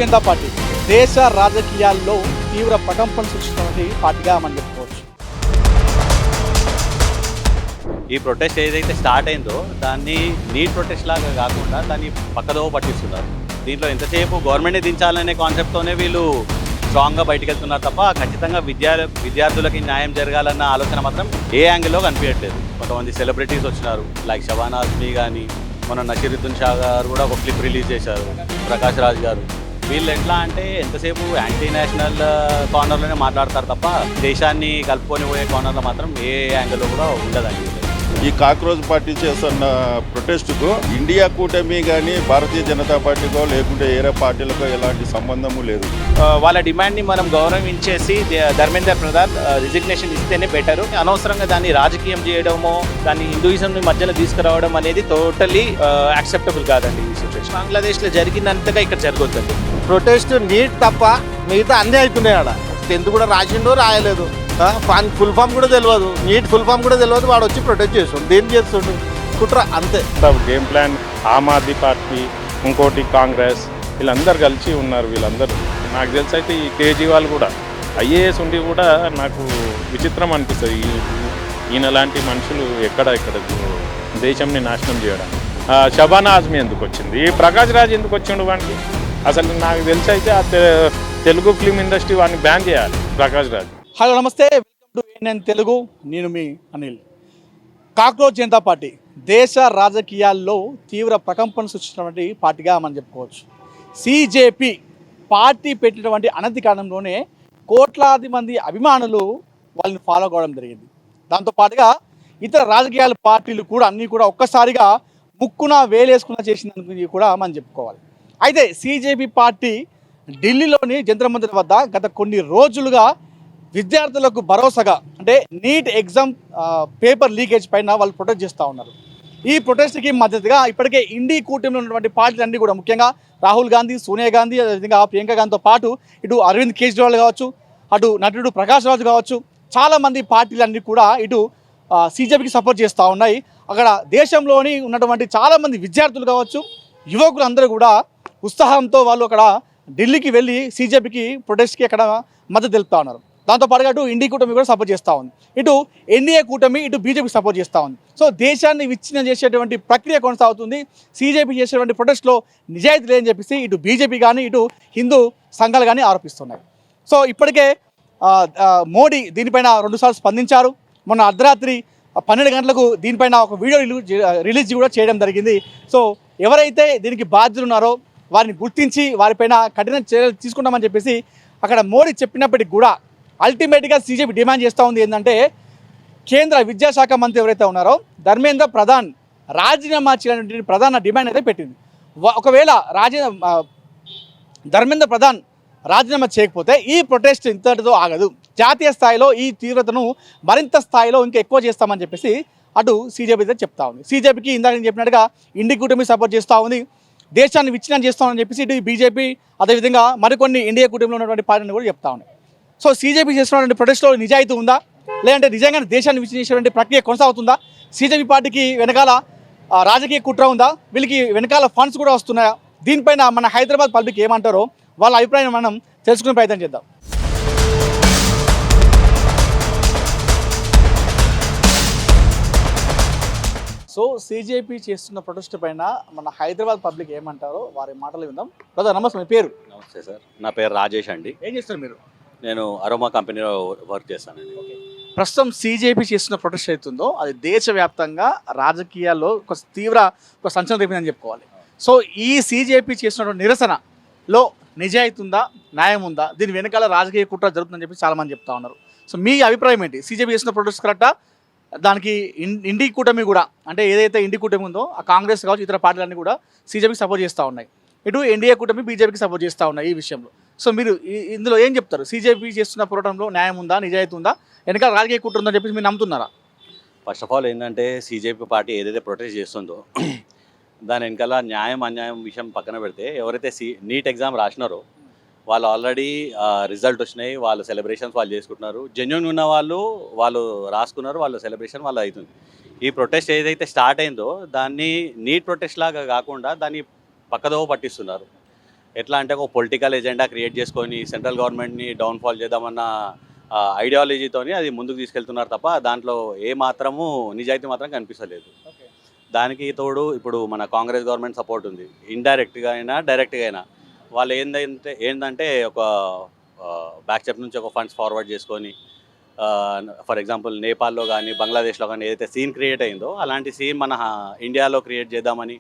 Janata party దేశ రాజకీయాల్లో తీవ్ర ప్రకంపన సృష్టించినటువంటి పార్టీగా మనం చెప్పుకోవచ్చు. ఈ ప్రొటెస్ట్ ఏదైతే స్టార్ట్ అయిందో దాన్ని నీట్ ప్రొటెస్ట్ లాగా కాకుండా దాన్ని పక్కదో పట్టిస్తున్నారు. దీంట్లో ఎంతసేపు గవర్నమెంట్ని దించాలనే కాన్సెప్ట్తోనే వీళ్ళు స్ట్రాంగ్గా బయటకు వెళ్తున్నారు తప్ప ఖచ్చితంగా విద్యార్థులకి న్యాయం జరగాలన్న ఆలోచన మాత్రం ఏ యాంగిల్లో కనిపించట్లేదు. కొంతమంది సెలబ్రిటీస్ వచ్చినారు, లైక్ షబానా ఆజ్మీ కానీ, మన నషీరుద్దీన్ షా గారు కూడా ఒక క్లిప్ రిలీజ్ చేశారు, ప్రకాష్ రాజ్ గారు. వీళ్ళు ఎట్లా అంటే ఎంతసేపు యాంటీ నేషనల్ కార్నర్లోనే మాట్లాడతారు తప్ప దేశాన్ని కలుపుకొని పోయే కార్నర్లో మాత్రం ఏ యాంగిల్లో కూడా ఉండదండి. ఈ కాక్రోచ్ పార్టీ చేస్తున్న ప్రొటెస్టుకు ఇండియా కూటమి కానీ భారతీయ జనతా పార్టీకో లేకుంటే ఏరే పార్టీలకో ఎలాంటి సంబంధము లేదు. వాళ్ళ డిమాండ్ని మనం గౌరవించేసి ధర్మేంద్ర ప్రధాన్ రిజిగ్నేషన్ ఇస్తేనే బెటరు. అనవసరంగా దాన్ని రాజకీయం చేయడమో దాన్ని హిందూయిజంని మధ్యలో తీసుకురావడం అనేది టోటలీ యాక్సెప్టబుల్ కాదండి. ఈ సిచ్యువేషన్ బంగ్లాదేశ్లో జరిగినంతగా ఇక్కడ జరగొద్దండి. ప్రొటెస్ట్ నీట్ తప్ప మిగతా అన్నీ అవుతున్నాయి. ఆడ 10th కూడా రాసిండో రాయలేదు, ఫుల్ ఫామ్ కూడా తెలియదు, నీట్ ఫుల్ ఫామ్ కూడా తెలియదు. వాడు వచ్చి ప్రొటెస్ట్ చేస్తుండు, దేని చేస్తుండు? కుట్ర అంతే. Game plan Aam Aadmi party, ఇంకోటి కాంగ్రెస్, వీళ్ళందరూ కలిసి ఉన్నారు. వీళ్ళందరూ నాకు తెలిసి అయితే ఈ కేజ్రీవాల్ కూడా ఐఏఎస్ ఉండి కూడా నాకు విచిత్రం అనిపిస్తుంది. ఈయన లాంటి మనుషులు ఇక్కడ దేశంని నాశనం చేయడానికి. షబానా ఆజ్మీ ఎందుకు వచ్చింది, ప్రకాష్ రాజ్ ఎందుకు వచ్చిండు వానికి? అసలు నాకు తెలిసి అయితే ఆ తెలుగు ఫిలిం ఇండస్ట్రీ వాడిని బ్యాన్ చేయాలి, ప్రకాష్ రాజ్. హలో నమస్తే, వెల్కమ్ టు ఏఎన్ఎన్ తెలుగు. నేను మీ అనిల్. కాక్రోచ్ జనతా పార్టీ దేశ రాజకీయాల్లో తీవ్ర ప్రకంపన సృష్టించినటువంటి పార్టీగా మనం చెప్పుకోవచ్చు. సిజేపీ పార్టీ పెట్టినటువంటి అనతి కాలంలోనే కోట్లాది మంది అభిమానులు వాళ్ళని ఫాలో కావడం జరిగింది. దాంతోపాటుగా ఇతర రాజకీయాల పార్టీలు కూడా అన్నీ కూడా ఒక్కసారిగా ముక్కున వేలేసుకున్న చేసిందని కూడా మనం చెప్పుకోవాలి. అయితే సిజేపీ పార్టీ ఢిల్లీలోని జంతర్ మంతర్ వద్ద గత కొన్ని రోజులుగా విద్యార్థులకు భరోసాగా అంటే నీట్ ఎగ్జామ్ పేపర్ లీకేజ్ పైన వాళ్ళు ప్రొటెస్ట్ చేస్తూ ఉన్నారు. ఈ ప్రొటెస్ట్కి మద్దతుగా ఇప్పటికే ఇండి కూటమిలో ఉన్నటువంటి పార్టీలు అన్నీ కూడా ముఖ్యంగా రాహుల్ గాంధీ, సోనియా గాంధీ, అదేవిధంగా ప్రియాంక గాంధీతో పాటు ఇటు అరవింద్ కేజ్రీవాల్ కావచ్చు, అటు నటుడు ప్రకాష్ రాజ్ కావచ్చు, చాలామంది పార్టీలన్నీ కూడా ఇటు సిజేపీకి సపోర్ట్ చేస్తూ ఉన్నాయి. అక్కడ దేశంలోని ఉన్నటువంటి చాలామంది విద్యార్థులు కావచ్చు, యువకులు అందరూ కూడా ఉత్సాహంతో వాళ్ళు అక్కడ ఢిల్లీకి వెళ్ళి సిజేపీకి ప్రొటెస్ట్కి అక్కడ మద్దతు తెలుపుతూ ఉన్నారు. దాంతోపాటుగా అటు ఇండి కూటమి కూడా సపోర్ట్ చేస్తూ ఉంది, ఇటు ఎన్డీఏ కూటమి ఇటు బీజేపీ సపోర్ట్ చేస్తూ ఉంది. సో దేశాన్ని విచ్ఛిన్నం చేసేటువంటి ప్రక్రియ కొనసాగుతుంది. సిజేపీ చేసేటువంటి ప్రొటెస్ట్లో నిజాయితీ లేదని చెప్పేసి ఇటు బీజేపీ కానీ ఇటు హిందూ సంఘాలు కానీ ఆరోపిస్తున్నాయి. సో ఇప్పటికే మోడీ దీనిపైన 2 సార్లు స్పందించారు. మొన్న అర్ధరాత్రి 12 గంటలకు దీనిపైన ఒక వీడియో రిలీజ్ కూడా చేయడం జరిగింది. సో ఎవరైతే దీనికి బాధ్యులు ఉన్నారో వారిని గుర్తించి వారిపైన కఠిన చర్యలు తీసుకుంటామని చెప్పేసి అక్కడ మోడీ చెప్పినప్పటికీ కూడా అల్టిమేట్గా సిజేపీ డిమాండ్ చేస్తూ ఉంది ఏంటంటే కేంద్ర విద్యాశాఖ మంత్రి ఎవరైతే ఉన్నారో ధర్మేంద్ర ప్రధాన్ రాజీనామా చేయాలనే ప్రధాన డిమాండ్ అయితే పెట్టింది. ఒకవేళ ధర్మేంద్ర ప్రధాన్ రాజీనామా చేయకపోతే ఈ ప్రొటెస్ట్ ఇంతటితో ఆగదు, జాతీయ స్థాయిలో ఈ తీవ్రతను మరింత స్థాయిలో ఇంకా ఎక్కువ చేస్తామని చెప్పేసి అటు సిజేపీ అయితే చెప్తా ఉంది. సిజేపీకి ఇందాక నేను చెప్పినట్టుగా ఇండి కూటమి సపోర్ట్ చేస్తూ ఉంది, దేశాన్ని విచ్ఛిన్నం చేస్తామని చెప్పేసి ఇటు బీజేపీ అదేవిధంగా మరికొన్ని ఇండియా కూటమిలో ఉన్నటువంటి పార్టీని కూడా చెప్తా ఉన్నాయి. సో సిజేపీ చేస్తున్నటువంటి ప్రొటెస్ట్లో నిజాయితీ ఉందా, లేదంటే నిజంగానే దేశాన్ని విచ్ఛిన్నం చేసేటువంటి ప్రక్రియ కొనసాగుతుందా, సిజేపీ పార్టీకి వెనకాల రాజకీయ కుట్ర ఉందా, వీళ్ళకి వెనకాల ఫండ్స్ కూడా వస్తున్నాయా, దీనిపైన మన హైదరాబాద్ పబ్లిక్ ఏమంటారో వాళ్ళ అభిప్రాయం మనం తెలుసుకునే ప్రయత్నం చేద్దాం. సో సిజేపీ చేస్తున్న ప్రొటెస్ట్ పైన మన హైదరాబాద్ పబ్లిక్ ఏమంటారో వారి మాటలు విందాం. బ్రదర్ నమస్తే, మీ పేరు? నమస్తే సార్, నా పేరు రాజేష్ అండి. ఏం చేస్తారు మీరు? నేను అరోమా కంపెనీలో వర్క్ చేస్తానండి. ప్రస్తుతం సిజేపీ చేస్తున్న ప్రొటెస్ట్ అవుతుందో అది దేశవ్యాప్తంగా రాజకీయాల్లో ఒక సంచలనం రేపిందని చెప్పుకోవాలి. సో ఈ సిజేపీ చేస్తున్నటువంటి నిరసనలో నిజాయితీ ఉందా, న్యాయం ఉందా, దీని వెనకాల రాజకీయ కుట్ర జరుగుతుందని చెప్పి చాలామంది చెప్తా ఉన్నారు. సో మీ అభిప్రాయం ఏంటి? సిజేపీ చేస్తున్న ప్రొటెస్ట్ కరెక్టా? దానికి ఇండి కూటమి కూడా అంటే ఏదైతే ఇండి కూటమి ఉందో ఆ కాంగ్రెస్ కావచ్చు ఇతర పార్టీలన్నీ కూడా సిజేపీకి సపోర్ట్ చేస్తూ ఉన్నాయి, ఇటు ఎన్డీఏ కూటమి బీజేపీకి సపోర్ట్ చేస్తూ ఉన్నాయి ఈ విషయంలో. సో మీరు ఇందులో ఏం చెప్తారు? సిజేపీ చేస్తున్న పోరాటంలో న్యాయం ఉందా, నిజాయితీ ఉందా, వెనకాల రాజకీయ కుట్ర ఉందని చెప్పేసి మీరు నమ్ముతున్నారా? ఫస్ట్ ఆఫ్ ఆల్ ఏంటంటే సిజేపీ పార్టీ ఏదైతే ప్రొటెస్ట్ చేస్తుందో దాని వెనకాల న్యాయం అన్యాయం విషయం పక్కన పెడితే ఎవరైతే నీట్ ఎగ్జామ్ రాసినారో వాళ్ళు ఆల్రెడీ రిజల్ట్ వచ్చినాయి, వాళ్ళ సెలబ్రేషన్స్ వాళ్ళు చేసుకుంటున్నారు. జెన్యూన్ ఉన్న వాళ్ళు రాసుకున్నారు, వాళ్ళ సెలబ్రేషన్ వాళ్ళు అవుతుంది. ఈ ప్రొటెస్ట్ ఏదైతే స్టార్ట్ అయిందో దాన్ని నీట్ ప్రొటెస్ట్ లాగా కాకుండా దాన్ని పక్కదో పట్టిస్తున్నారు. ఎట్లా అంటే ఒక పొలిటికల్ ఎజెండా క్రియేట్ చేసుకొని సెంట్రల్ గవర్నమెంట్ని డౌన్ఫాల్ చేద్దామన్న ఐడియాలజీతోని అది ముందుకు తీసుకెళ్తున్నారు తప్ప దాంట్లో ఏ మాత్రము నిజాయితీ మాత్రం కనిపించలేదు. దానికి తోడు ఇప్పుడు మన కాంగ్రెస్ గవర్నమెంట్ సపోర్ట్ ఉంది, ఇండైరెక్ట్గా అయినా డైరెక్ట్గా అయినా. వాళ్ళు ఏంటంటే ఒక బ్యాక్ స్టెప్ నుంచి ఒక ఫండ్స్ ఫార్వర్డ్ చేసుకొని ఫర్ ఎగ్జాంపుల్ నేపాల్లో కానీ బంగ్లాదేశ్లో కానీ ఏదైతే సీన్ క్రియేట్ అయిందో అలాంటి సీన్ మన ఇండియాలో క్రియేట్ చేద్దామని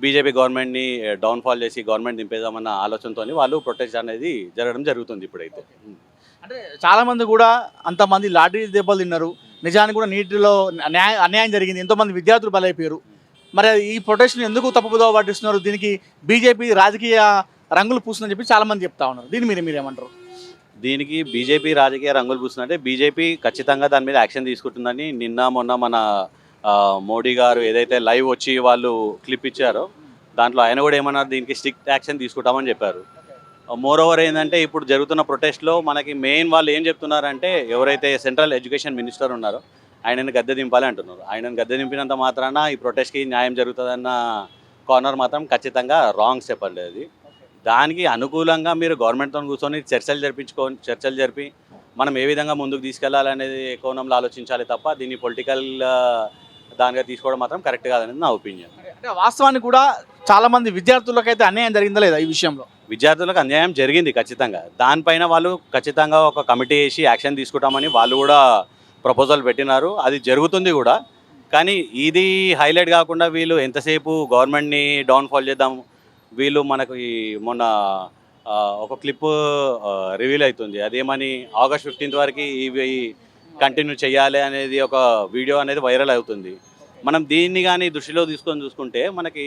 బీజేపీ గవర్నమెంట్ని డౌన్ఫాల్ చేసి గవర్నమెంట్ దింపేద్దామన్న ఆలోచనతో వాళ్ళు ప్రొటెస్ట్ అనేది జరగడం జరుగుతుంది ఇప్పుడైతే. అంటే చాలామంది కూడా అంతమంది లాటరీ దెబ్బలు తిన్నారు, నిజానికి కూడా నీటిలో అన్యాయం జరిగింది, ఎంతోమంది విద్యార్థులు బలైపోయారు. మరి ఈ ప్రొటెస్ట్ని ఎందుకు తప్పుదోవ పట్టిస్తున్నారు? దీనికి బీజేపీ రాజకీయ రంగులు పూస్తుందని చెప్పి చాలామంది చెప్తా ఉన్నారు. దీన్ని మీరేమంటారు? దీనికి బీజేపీ రాజకీయ రంగులు పూస్తుందంటే బీజేపీ ఖచ్చితంగా దాని మీద యాక్షన్ తీసుకుంటుందని నిన్న మొన్న మన మోడీ గారు ఏదైతే లైవ్ వచ్చి వాళ్ళు క్లిప్ ఇచ్చారో దాంట్లో ఆయన కూడా ఏమన్నారు, దీనికి స్ట్రిక్ట్ యాక్షన్ తీసుకుంటామని చెప్పారు. మోర్ ఓవర్ ఏంటంటే ఇప్పుడు జరుగుతున్న ప్రొటెస్ట్లో మనకి మెయిన్ వాళ్ళు ఏం చెప్తున్నారంటే ఎవరైతే సెంట్రల్ ఎడ్యుకేషన్ మినిస్టర్ ఉన్నారో ఆయనను గద్దె దింపాలి అంటున్నారు. ఆయనను గద్దె దింపినంత మాత్రాన ఈ ప్రొటెస్ట్కి న్యాయం జరుగుతుందన్న కార్నర్ మాత్రం ఖచ్చితంగా రాంగ్ స్టెప్ అండి అది. దానికి అనుకూలంగా మీరు గవర్నమెంట్తో కూర్చొని చర్చలు జరిపి మనం ఏ విధంగా ముందుకు తీసుకెళ్లాలనేది కోణంలో ఆలోచించాలి తప్ప దీన్ని పొలిటికల్ దానిగా తీసుకోవడం మాత్రం కరెక్ట్ కాదనేది నా ఒపీనియన్. అంటే వాస్తవానికి కూడా చాలామంది విద్యార్థులకైతే అన్యాయం జరిగిందా లేదా ఈ విషయంలో? విద్యార్థులకు అన్యాయం జరిగింది ఖచ్చితంగా. దానిపైన వాళ్ళు ఖచ్చితంగా ఒక కమిటీ వేసి యాక్షన్ తీసుకుంటామని వాళ్ళు కూడా ప్రపోజల్ పెట్టినారు, అది జరుగుతుంది కూడా. కానీ ఇది హైలైట్ కాకుండా వీళ్ళు ఎంతసేపు గవర్నమెంట్ని డౌన్ఫాల్ చేద్దాం, వీళ్ళు మనకు మొన్న ఒక క్లిప్ రివీల్ అవుతుంది, అదేమని ఆగస్ట్ 15 వరకు ఇవి కంటిన్యూ చేయాలి అనేది ఒక వీడియో అనేది వైరల్ అవుతుంది. మనం దీన్ని కానీ దృష్టిలో చూసుకుంటే మనకి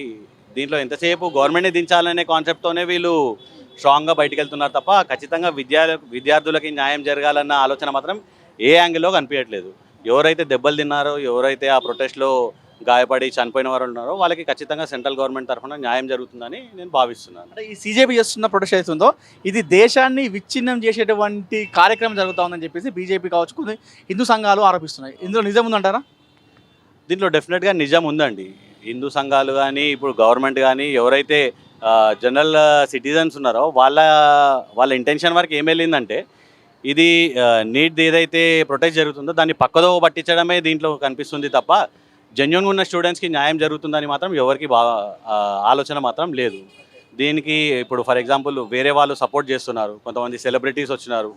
దీంట్లో ఎంతసేపు గవర్నమెంట్ని దించాలనే కాన్సెప్ట్తోనే వీళ్ళు స్ట్రాంగ్గా బయటకు వెళ్తున్నారు తప్ప ఖచ్చితంగా విద్యార్థులకి న్యాయం జరగాలన్న ఆలోచన మాత్రం ఏ యాంగిల్లో కనిపించట్లేదు. ఎవరైతే దెబ్బలు తిన్నారో, ఎవరైతే ఆ ప్రొటెస్ట్లో గాయపడి చనిపోయిన వారు ఉన్నారో వాళ్ళకి ఖచ్చితంగా సెంట్రల్ గవర్నమెంట్ తరఫున న్యాయం జరుగుతుందని నేను భావిస్తున్నాను. అంటే ఈ సీజేపీ చేస్తున్న ప్రొటెస్ట్ అవుతుందో ఇది దేశాన్ని విచ్ఛిన్నం చేసేటువంటి కార్యక్రమం జరుగుతూ ఉందని చెప్పేసి బీజేపీ కావచ్చు కొన్ని హిందూ సంఘాలు ఆరోపిస్తున్నాయి. ఇందులో నిజం ఉందంటారా? దీంట్లో డెఫినెట్గా నిజం ఉందండి. హిందూ సంఘాలు కానీ ఇప్పుడు గవర్నమెంట్ కానీ ఎవరైతే జనరల్ సిటిజన్స్ ఉన్నారో వాళ్ళ ఇంటెన్షన్ వరకు ఏం వెళ్ళిందంటే ఇది నీట్ ఏదైతే ప్రొటెస్ట్ జరుగుతుందో దాన్ని పక్కదో పట్టించడమే దీంట్లో కనిపిస్తుంది తప్ప జెన్యూన్గా ఉన్న స్టూడెంట్స్కి న్యాయం జరుగుతుందని మాత్రం ఎవరికి ఆలోచన మాత్రం లేదు. దీనికి ఇప్పుడు ఫర్ ఎగ్జాంపుల్ వేరే వాళ్ళు సపోర్ట్ చేస్తున్నారు, కొంతమంది సెలబ్రిటీస్ వచ్చినారు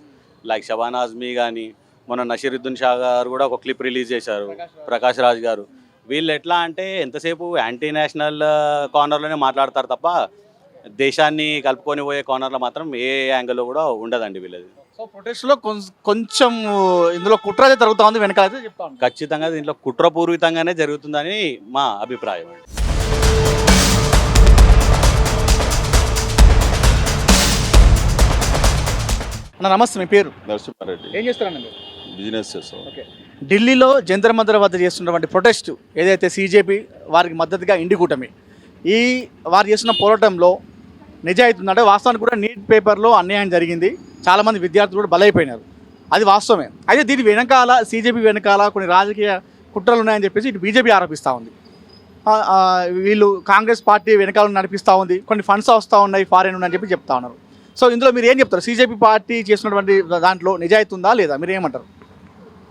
లైక్ షబానా ఆజ్మీ కానీ, మొన్న నషీరుద్దీన్ షా గారు కూడా ఒక క్లిప్ రిలీజ్ చేశారు, ప్రకాష్ రాజ్ గారు. వీళ్ళు ఎట్లా అంటే ఎంతసేపు యాంటీ నేషనల్ కార్నర్లోనే మాట్లాడతారు తప్ప దేశాన్ని కలుపుకొని పోయే కార్నర్లో మాత్రం ఏ యాంగిల్లో కూడా ఉండదండి వీళ్ళది. సో ప్రొటెస్ట్లో కొంచెం ఇందులో కుట్ర అయితే జరుగుతూ ఉంది వెనకాలైతే చెప్తాను. ఖచ్చితంగా దీంట్లో కుట్రపూరితంగానే జరుగుతుందని మా అభిప్రాయం అండి. అన్న నమస్తే, మీ పేరు? నరసింహారెడ్డి. ఏం చేస్తారన్న? బిజినెస్ చేస్తాం. ఓకే. ఢిల్లీలో జంతర్ మంతర్ వద్ద చేస్తున్నటువంటి ప్రొటెస్ట్ ఏదైతే సీజేపీ వారికి మద్దతుగా ఇండి కూటమి వారు చేస్తున్న పోరాటంలో నిజాయితీ ఉందంటే వాస్తవానికి కూడా నీట్ పేపర్లో అన్యాయం జరిగింది, చాలామంది విద్యార్థులు కూడా బలైపోయినారు, అది వాస్తవమే. అయితే దీని వెనకాల సీజేపీ వెనకాల కొన్ని రాజకీయ కుట్రలు ఉన్నాయని చెప్పేసి ఇటు బీజేపీ ఆరోపిస్తూ ఉంది. వీళ్ళు కాంగ్రెస్ పార్టీ వెనకాల నడిపిస్తూ ఉంది, కొన్ని ఫండ్స్ వస్తూ ఉన్నాయి ఫారెన్ అని చెప్పి చెప్తా ఉన్నారు. సో ఇందులో మీరు ఏం చెప్తారు? సీజేపీ పార్టీ చేస్తున్నటువంటి దాంట్లో నిజాయితీ ఉందా లేదా, మీరు ఏమంటారు?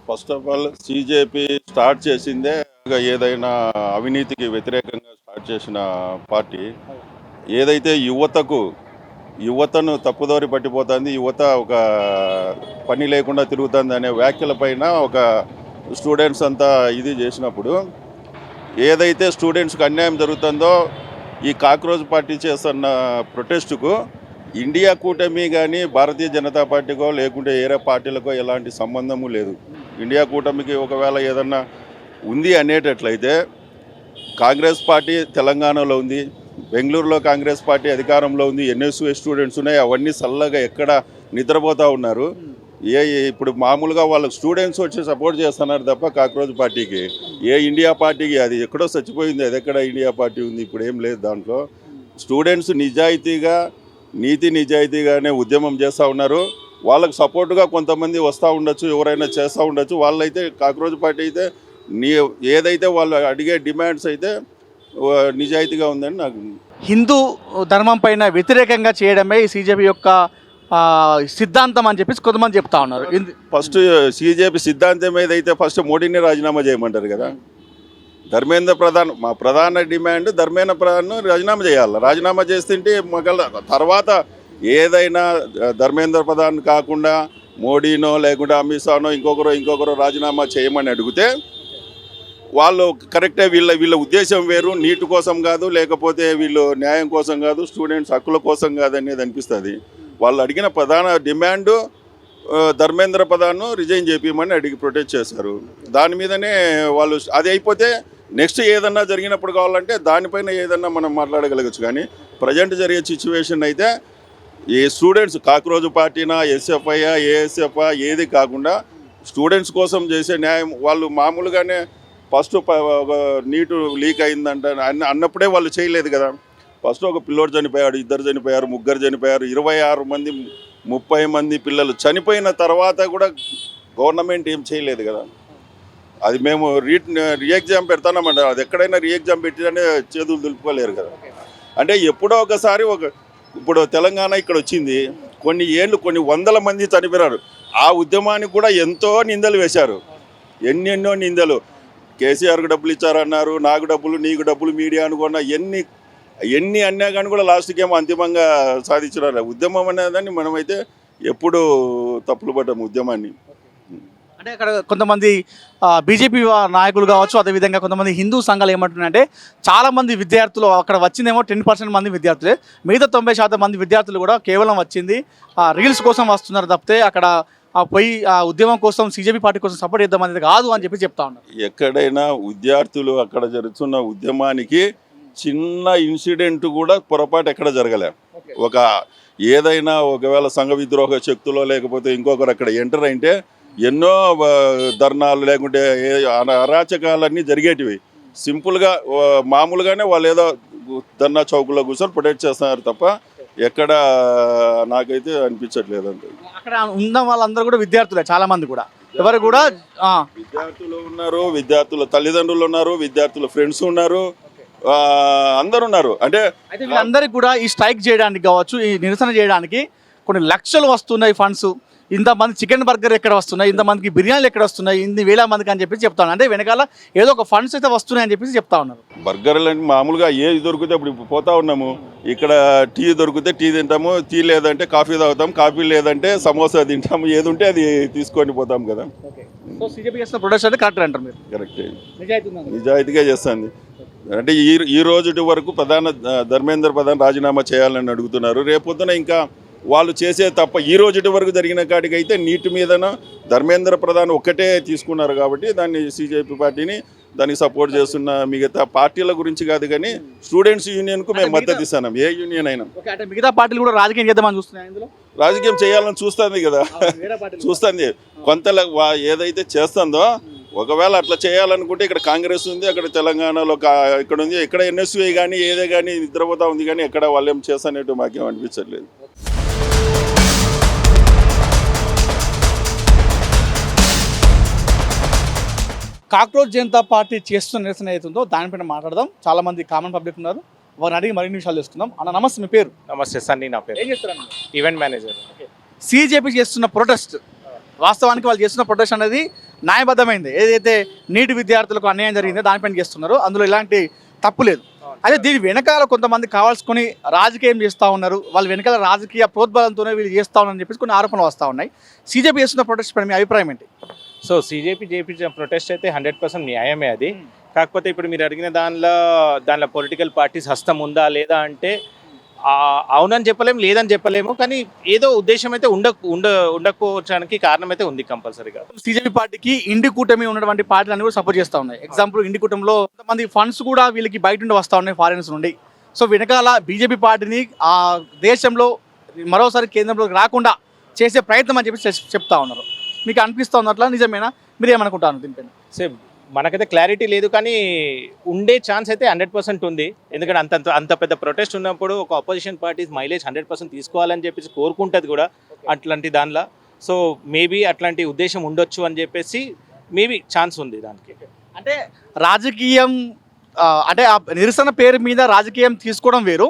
First of all CJP start చేసిందే ఏదైనా అవినీతికి వ్యతిరేకంగా స్టార్ట్ చేసిన పార్టీ. ఏదైతే యువతను తప్పుదోరి పట్టిపోతుంది, యువత ఒక పని లేకుండా తిరుగుతుంది అనే వ్యాఖ్యలపైన ఒక స్టూడెంట్స్ అంతా ఇది చేసినప్పుడు ఏదైతే స్టూడెంట్స్కి అన్యాయం జరుగుతుందో ఈ కాక్రోచ్ పార్టీ చేస్తున్న ప్రొటెస్టుకు ఇండియా కూటమి కానీ భారతీయ జనతా పార్టీకో లేకుంటే ఏరే పార్టీలకో ఎలాంటి సంబంధము లేదు. ఇండియా కూటమికి ఒకవేళ ఏదన్నా ఉంది అనేటట్లయితే కాంగ్రెస్ పార్టీ తెలంగాణలో ఉంది, బెంగళూరులో కాంగ్రెస్ పార్టీ అధికారంలో ఉంది, ఎన్ఎస్యూ స్టూడెంట్స్ ఉన్నాయి, అవన్నీ చల్లగా ఎక్కడ నిద్రపోతూ ఉన్నారు. ఇప్పుడు మామూలుగా వాళ్ళకి స్టూడెంట్స్ వచ్చి సపోర్ట్ చేస్తున్నారు తప్ప కాక్రోచ్ పార్టీకి, ఏ ఇండియా పార్టీకి అది ఎక్కడో చచ్చిపోయింది, అది ఎక్కడ ఇండియా పార్టీ ఉంది, ఇప్పుడు ఏం లేదు దాంట్లో. స్టూడెంట్స్ నిజాయితీగానే ఉద్యమం చేస్తూ ఉన్నారు. వాళ్ళకు సపోర్టుగా కొంతమంది వస్తూ ఉండొచ్చు, ఎవరైనా చేస్తూ ఉండొచ్చు. వాళ్ళైతే కాక్రోచ్ పార్టీ అయితే ఏదైతే వాళ్ళు అడిగే డిమాండ్స్ అయితే నిజాయితీగా ఉందని నాకు హిందూ ధర్మం పైన వ్యతిరేకంగా చేయడమే ఈ సీజేపీ యొక్క సిద్ధాంతం అని చెప్పేసి కొంతమంది చెప్తా ఉన్నారు. ఫస్ట్ సీజేపీ సిద్ధాంతం ఏదైతే ఫస్ట్ మోడీని రాజీనామా చేయమంటారు కదా. ధర్మేంద్ర ప్రధాన్ మా ప్రధాన డిమాండ్ ధర్మేంద్ర ప్రధాన్ రాజీనామా చేయాలి. రాజీనామా చేస్తుంటే తర్వాత ఏదైనా ధర్మేంద్ర ప్రధాన్ కాకుండా మోడీనో లేకుంటే అమిత్ షానో ఇంకొకరు రాజీనామా చేయమని అడిగితే వాళ్ళు కరెక్టే. వీళ్ళ ఉద్దేశం వేరు, నీటి కోసం కాదు, లేకపోతే వీళ్ళు న్యాయం కోసం కాదు, స్టూడెంట్స్ హక్కుల కోసం కాదు అనేది అనిపిస్తుంది. వాళ్ళు అడిగిన ప్రధాన డిమాండ్ ధర్మేంద్ర ప్రధాన్ రిజైన్ చేపించమని అడిగి ప్రొటెస్ట్ చేశారు. దాని మీదనే వాళ్ళు అది అయిపోతే నెక్స్ట్ ఏదన్నా జరిగినప్పుడు కావాలంటే దానిపైన ఏదన్నా మనం మాట్లాడగలగచ్చు. కానీ ప్రజెంట్ జరిగే సిచ్యువేషన్ అయితే ఈ స్టూడెంట్స్ కాక్రోజ్ పార్టీనా ఎస్ఎఫ్ఐ ఏఎస్ఎఫ్ ఏది కాకుండా స్టూడెంట్స్ కోసం చేసే న్యాయం వాళ్ళు మామూలుగానే ఫస్ట్ ఒక నీటు లీక్ అయిందంట అన్నప్పుడే వాళ్ళు చేయలేదు కదా. ఫస్ట్ ఒక పిల్లోడు చనిపోయాడు, 2 చనిపోయారు, 3 చనిపోయారు, 26 మంది 30 మంది పిల్లలు చనిపోయిన తర్వాత కూడా గవర్నమెంట్ ఏం చేయలేదు కదా. అది మేము రీ ఎగ్జామ్ పెడతానమంట, అది ఎక్కడైనా రీ ఎగ్జామ్ పెట్టినే చేతులు దులుపుకోలేరు కదా. అంటే ఎప్పుడో ఒకసారి ఇప్పుడు తెలంగాణ ఇక్కడ వచ్చింది, కొన్ని వందల మంది చనిపోయారు. ఆ ఉద్యమానికి కూడా ఎంతో నిందలు వేశారు, ఎన్నెన్నో నిందలు. కేసీఆర్కు డబ్బులు ఇచ్చారన్నారు, నాకు డబ్బులు నీకు డబ్బులు మీడియా అనుకున్నా ఎన్ని అన్నా కానీ కూడా లాస్ట్కి ఏమో అంతిమంగా సాధించారు. ఉద్యమం అనేదాన్ని మనమైతే ఎప్పుడు తప్పులు పడ్డాము ఉద్యమాన్ని. అంటే అక్కడ కొంతమంది బీజేపీ నాయకులు కావచ్చు, అదేవిధంగా కొంతమంది హిందూ సంఘాలు ఏమంటున్నాయంటే చాలామంది విద్యార్థులు అక్కడ వచ్చిందేమో 10% మంది విద్యార్థులే, మిగతా 90% మంది విద్యార్థులు కూడా కేవలం వచ్చింది రీల్స్ కోసం వస్తున్నారు తప్పితే అక్కడ పోయి ఆ ఉద్యమం కోసం సీజేపీ పార్టీ కోసం సపోర్ట్ చేద్దాం అనేది కాదు అని చెప్పి చెప్తా ఉన్నారు. ఎక్కడైనా విద్యార్థులు అక్కడ జరుగుతున్న ఉద్యమానికి చిన్న ఇన్సిడెంట్ కూడా పొరపాటు ఎక్కడ జరగలే. ఏదైనా ఒకవేళ సంఘ విద్రోహ శక్తులో లేకపోతే ఇంకొకరు అక్కడ ఎంటర్ అయితే ఎన్నో ధర్నాలు లేకుంటే అరాచకాలన్నీ జరిగేటివి. సింపుల్గా మామూలుగానే వాళ్ళు ఏదో ధర్నా చౌకులో కూర్చొని ప్రొటెక్ట్ చేస్తున్నారు తప్ప ఎక్కడ నాకైతే అనిపించట్లేదు. అంటే అక్కడ ఉన్న వాళ్ళందరూ కూడా విద్యార్థులే, చాలా మంది కూడా ఎవరు కూడా విద్యార్థులు ఉన్నారు, విద్యార్థుల తల్లిదండ్రులు ఉన్నారు, విద్యార్థుల ఫ్రెండ్స్ ఉన్నారు, అందరు ఉన్నారు. అంటే వీళ్ళందరికీ కూడా ఈ స్ట్రైక్ చేయడానికి కావచ్చు, ఈ నిరసన చేయడానికి కొన్ని లక్షలు వస్తున్నాయి ఫండ్స్. ఇంతమంది చికెన్ బర్గర్ ఎక్కడ వస్తున్నాయి, ఇంతమందికి బిర్యానీలు ఎక్కడ వస్తున్నాయి, ఇన్ని వేల మందికి అని చెప్పి చెప్తా ఉన్నారు. అంటే వెనకాల ఏదో ఒక ఫండ్స్ అయితే వస్తున్నాయి అని చెప్పేసి చెప్తా ఉన్నారు. బర్గర్లు అంటే మామూలుగా ఏది దొరికితే ఇప్పుడు పోతా ఉన్నాము, ఇక్కడ టీ దొరికితే టీ తింటాము, టీ లేదంటే కాఫీ తాగుతాం, కాఫీ లేదంటే సమోసా తింటాము, ఏది ఉంటే అది తీసుకొని పోతాం కదా. ప్రొడక్ట్స్ అంటే కరెక్ట్ అంటారు మీరు? కరెక్ట్, నిజాయితీగా చేస్తుంది. అంటే ఈ రోజు వరకు ధర్మేంద్ర ప్రధాన్ రాజీనామా చేయాలని అడుగుతున్నారు. రేపొద్దున ఇంకా వాళ్ళు చేసే తప్ప ఈ రోజు వరకు జరిగిన కాడికైతే నీటి మీదన ధర్మేంద్ర ప్రధాన్ ఒక్కటే తీసుకున్నారు కాబట్టి దాన్ని సీజేపీ పార్టీని దానికి సపోర్ట్ చేస్తున్న మిగతా పార్టీల గురించి కాదు కానీ స్టూడెంట్స్ యూనియన్కు మేము మద్దతు ఇస్తున్నాం. ఏ యూనియన్ అయినా మిగతా పార్టీలు కూడా రాజకీయం చేద్దామని చూస్తున్నాయి, ఇందులో రాజకీయం చేయాలని చూస్తుంది కదా, చూస్తుంది. కొంత ఏదైతే చేస్తుందో ఒకవేళ అట్లా చేయాలనుకుంటే ఇక్కడ కాంగ్రెస్ ఉంది, అక్కడ తెలంగాణలో ఇక్కడ ఉంది, ఇక్కడ ఎన్ఎస్యూఐ కానీ ఏదే కానీ నిద్రపోతా ఉంది కానీ ఎక్కడ వాళ్ళు ఏం చేస్తానేట్టు మాకేం అనిపించట్లేదు. కాక్రోచ్ జనతా పార్టీ చేస్తున్న నిరసన అవుతుందో దానిపైన మాట్లాడదాం. చాలా మంది కామన్ పబ్లిక్ ఉన్నారు, వారిని అడిగి మరిన్ని విషయాలు తెలుసుకుందాం. అన్న నమస్తే, మీ పేరు? నమస్తే సన్నీ, నా పేరు. ఏం చేస్తారన్న? Event manager. సీజేపీ చేస్తున్న ప్రొటెస్ట్, వాస్తవానికి వాళ్ళు చేస్తున్న ప్రొటెస్ట్ అనేది న్యాయబద్ధమైంది. ఏదైతే నీటి విద్యార్థులకు అన్యాయం జరిగిందో దానిపైన చేస్తున్నారో అందులో ఎలాంటి తప్పు లేదు. అయితే దీని వెనకాల కొంతమంది కావాల్సుకొని రాజకీయం చేస్తూ ఉన్నారు, వాళ్ళ వెనకాల రాజకీయ ప్రోద్బలంతోనే వీళ్ళు చేస్తూ ఉన్నారని చెప్పేసి కొన్ని ఆరోపణలు వస్తూ ఉన్నాయి. సీజేపీ చేస్తున్న ప్రొటెస్ట్ పైన మీ అభిప్రాయం ఏంటి? సో సీజేపీ ప్రొటెస్ట్ అయితే 100% న్యాయమే అది. కాకపోతే ఇప్పుడు మీరు అడిగిన దానిలో పొలిటికల్ పార్టీస్ హస్తం ఉందా లేదా అంటే అవునని చెప్పలేము, లేదని చెప్పలేము. కానీ ఏదో ఉద్దేశం అయితే ఉండకపోవడానికి కారణం అయితే ఉంది కంపల్సరీగా. సీజేపీ పార్టీకి ఇండి కూటమి ఉన్నటువంటి పార్టీలు కూడా సపోర్ట్ చేస్తూ ఉన్నాయి. ఎగ్జాంపుల్ ఇండి కూటమిలో కొంతమంది ఫండ్స్ కూడా వీళ్ళకి బయట నుండి వస్తూ ఉన్నాయి, ఫారిన్స్ నుండి. సో వెనకాల బీజేపీ పార్టీని ఆ దేశంలో మరోసారి కేంద్రంలోకి రాకుండా చేసే ప్రయత్నం అని చెప్పి చెప్తా ఉన్నారు. మీకు అనిపిస్తూ ఉన్నట్లా, నిజమేనా? మీరు ఏమనుకుంటారు దీనిపైన? సేమ్ మనకైతే క్లారిటీ లేదు కానీ ఉండే ఛాన్స్ అయితే 100% ఉంది. ఎందుకంటే అంత పెద్ద ప్రొటెస్ట్ ఉన్నప్పుడు ఒక అపోజిషన్ పార్టీస్ మైలేజ్ 100% తీసుకోవాలని చెప్పేసి కోరుకుంటుంది కూడా అట్లాంటి దానిలో. సో మేబీ అట్లాంటి ఉద్దేశం ఉండొచ్చు అని చెప్పేసి మేబీ ఛాన్స్ ఉంది దానికి. అంటే రాజకీయం అంటే ఆ నిరసన పేరు మీద రాజకీయం తీసుకోవడం వేరు,